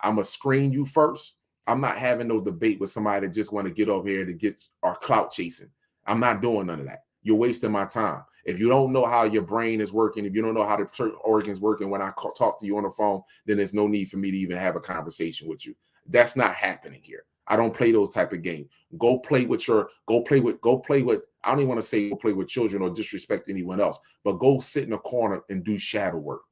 I'm a screen you first. I'm not having no debate with somebody that just want to get over here to get our clout chasing. I'm not doing none of that. You're wasting my time. If you don't know how your brain is working, if you don't know how the certain organs working when I talk to you on the phone, then there's no need for me to even have a conversation with you. That's not happening here. I don't play those type of games. Go play with, I don't even want to say go play with children or disrespect anyone else, but go sit in a corner and do shadow work.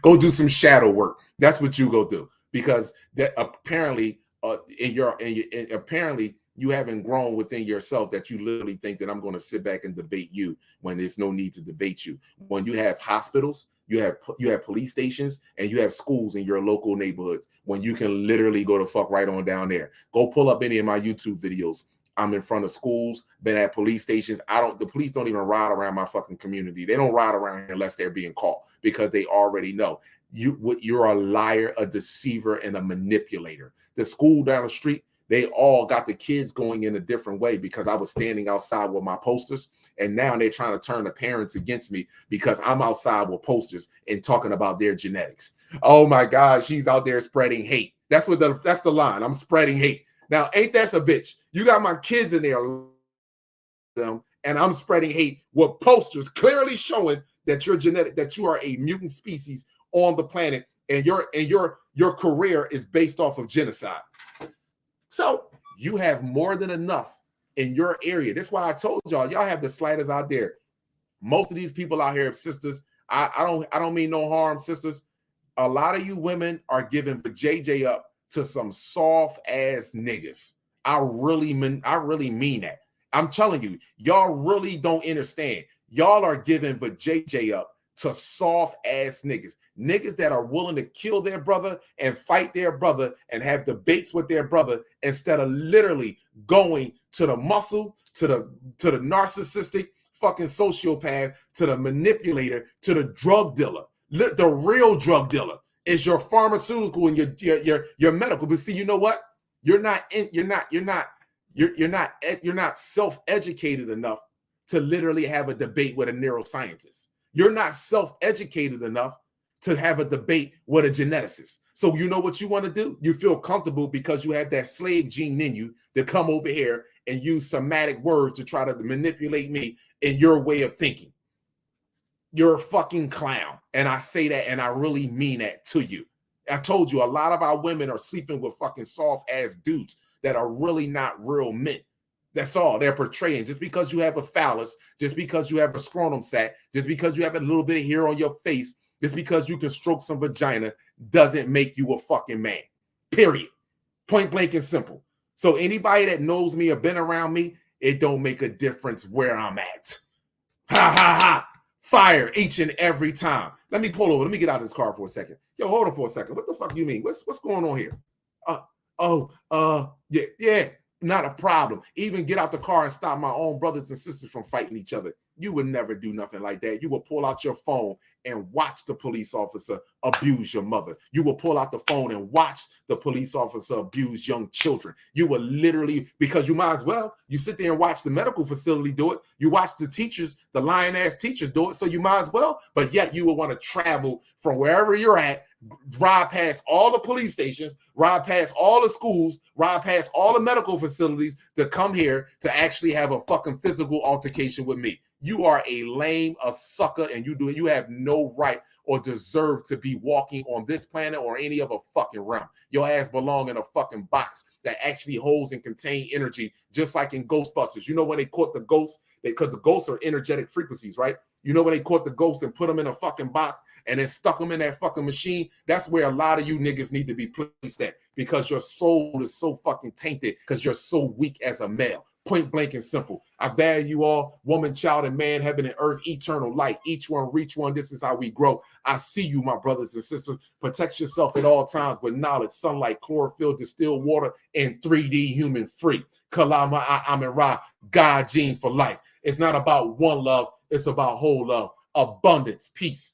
Go do some shadow work. That's what you go do, because that apparently apparently you haven't grown within yourself, that you literally think that I'm going to sit back and debate you when there's no need to debate you. When you have hospitals, you have police stations, and you have schools in your local neighborhoods, when you can literally go to fuck right on down there. Go pull up any of my YouTube videos. I'm in front of schools, been at police stations. The police don't even ride around my fucking community. They don't ride around here unless they're being caught, because they already know you're a liar, a deceiver, and a manipulator. The school down the street, they all got the kids going in a different way, because I was standing outside with my posters, and now they're trying to turn the parents against me because I'm outside with posters and talking about their genetics. Oh my God, she's out there spreading hate. That's the line. I'm spreading hate. Now, ain't that a bitch? You got my kids in there, and I'm spreading hate with posters clearly showing that you're genetic, that you are a mutant species on the planet, and your career is based off of genocide. So you have more than enough in your area. That's why I told y'all have the slightest out there. Most of these people out here, sisters, I don't mean no harm, sisters. A lot of you women are giving JJ up to some soft ass niggas. I really mean that. I'm telling you, y'all really don't understand. Y'all are giving the JJ up to soft ass niggas. Niggas that are willing to kill their brother and fight their brother and have debates with their brother instead of literally going to the muscle, to the narcissistic fucking sociopath, to the manipulator, to the drug dealer. The real drug dealer is your pharmaceutical and your medical. But see, you know what? You're not self-educated enough to literally have a debate with a neuroscientist. You're not self-educated enough to have a debate with a geneticist. So you know what you want to do? You feel comfortable because you have that slave gene in you to come over here and use somatic words to try to manipulate me in your way of thinking. You're a fucking clown. And I say that and I really mean that to you. I told you a lot of our women are sleeping with fucking soft ass dudes that are really not real men. That's all they're portraying. Just because you have a phallus, just because you have a scrotum sac, just because you have a little bit of hair on your face, just because you can stroke some vagina doesn't make you a fucking man. Period. Point blank and simple. So anybody that knows me or been around me, it don't make a difference where I'm at. Ha ha ha. Fire each and every time. Let me pull over. Let me get out of this car for a second. Yo, hold on for a second. What the fuck you mean? What's going on here? Yeah, not a problem. Even get out the car and stop my own brothers and sisters from fighting each other. You would never do nothing like that. You will pull out your phone and watch the police officer abuse your mother. You will pull out the phone and watch the police officer abuse young children. You will literally, because you might as well, you sit there and watch the medical facility do it. You watch the teachers, the lying ass teachers do it. So you might as well, but yet you will want to travel from wherever you're at, ride past all the police stations, ride past all the schools, ride past all the medical facilities to come here to actually have a fucking physical altercation with me. You are a lame, a sucker, and you have no right or deserve to be walking on this planet or any other fucking realm. Your ass belong in a fucking box that actually holds and contains energy, just like in Ghostbusters. You know when they caught the ghosts? Because the ghosts are energetic frequencies, right? You know when they caught the ghosts and put them in a fucking box and then stuck them in that fucking machine? That's where a lot of you niggas need to be placed at, because your soul is so fucking tainted because you're so weak as a male. Point blank and simple. I value you all, woman, child, and man, heaven and earth, eternal light. Each one, reach one. This is how we grow. I see you, my brothers and sisters. Protect yourself at all times with knowledge, sunlight, chlorophyll, distilled water, and 3D human free. Kalama Amen Ra, God gene for life. It's not about one love. It's about whole love, abundance, peace,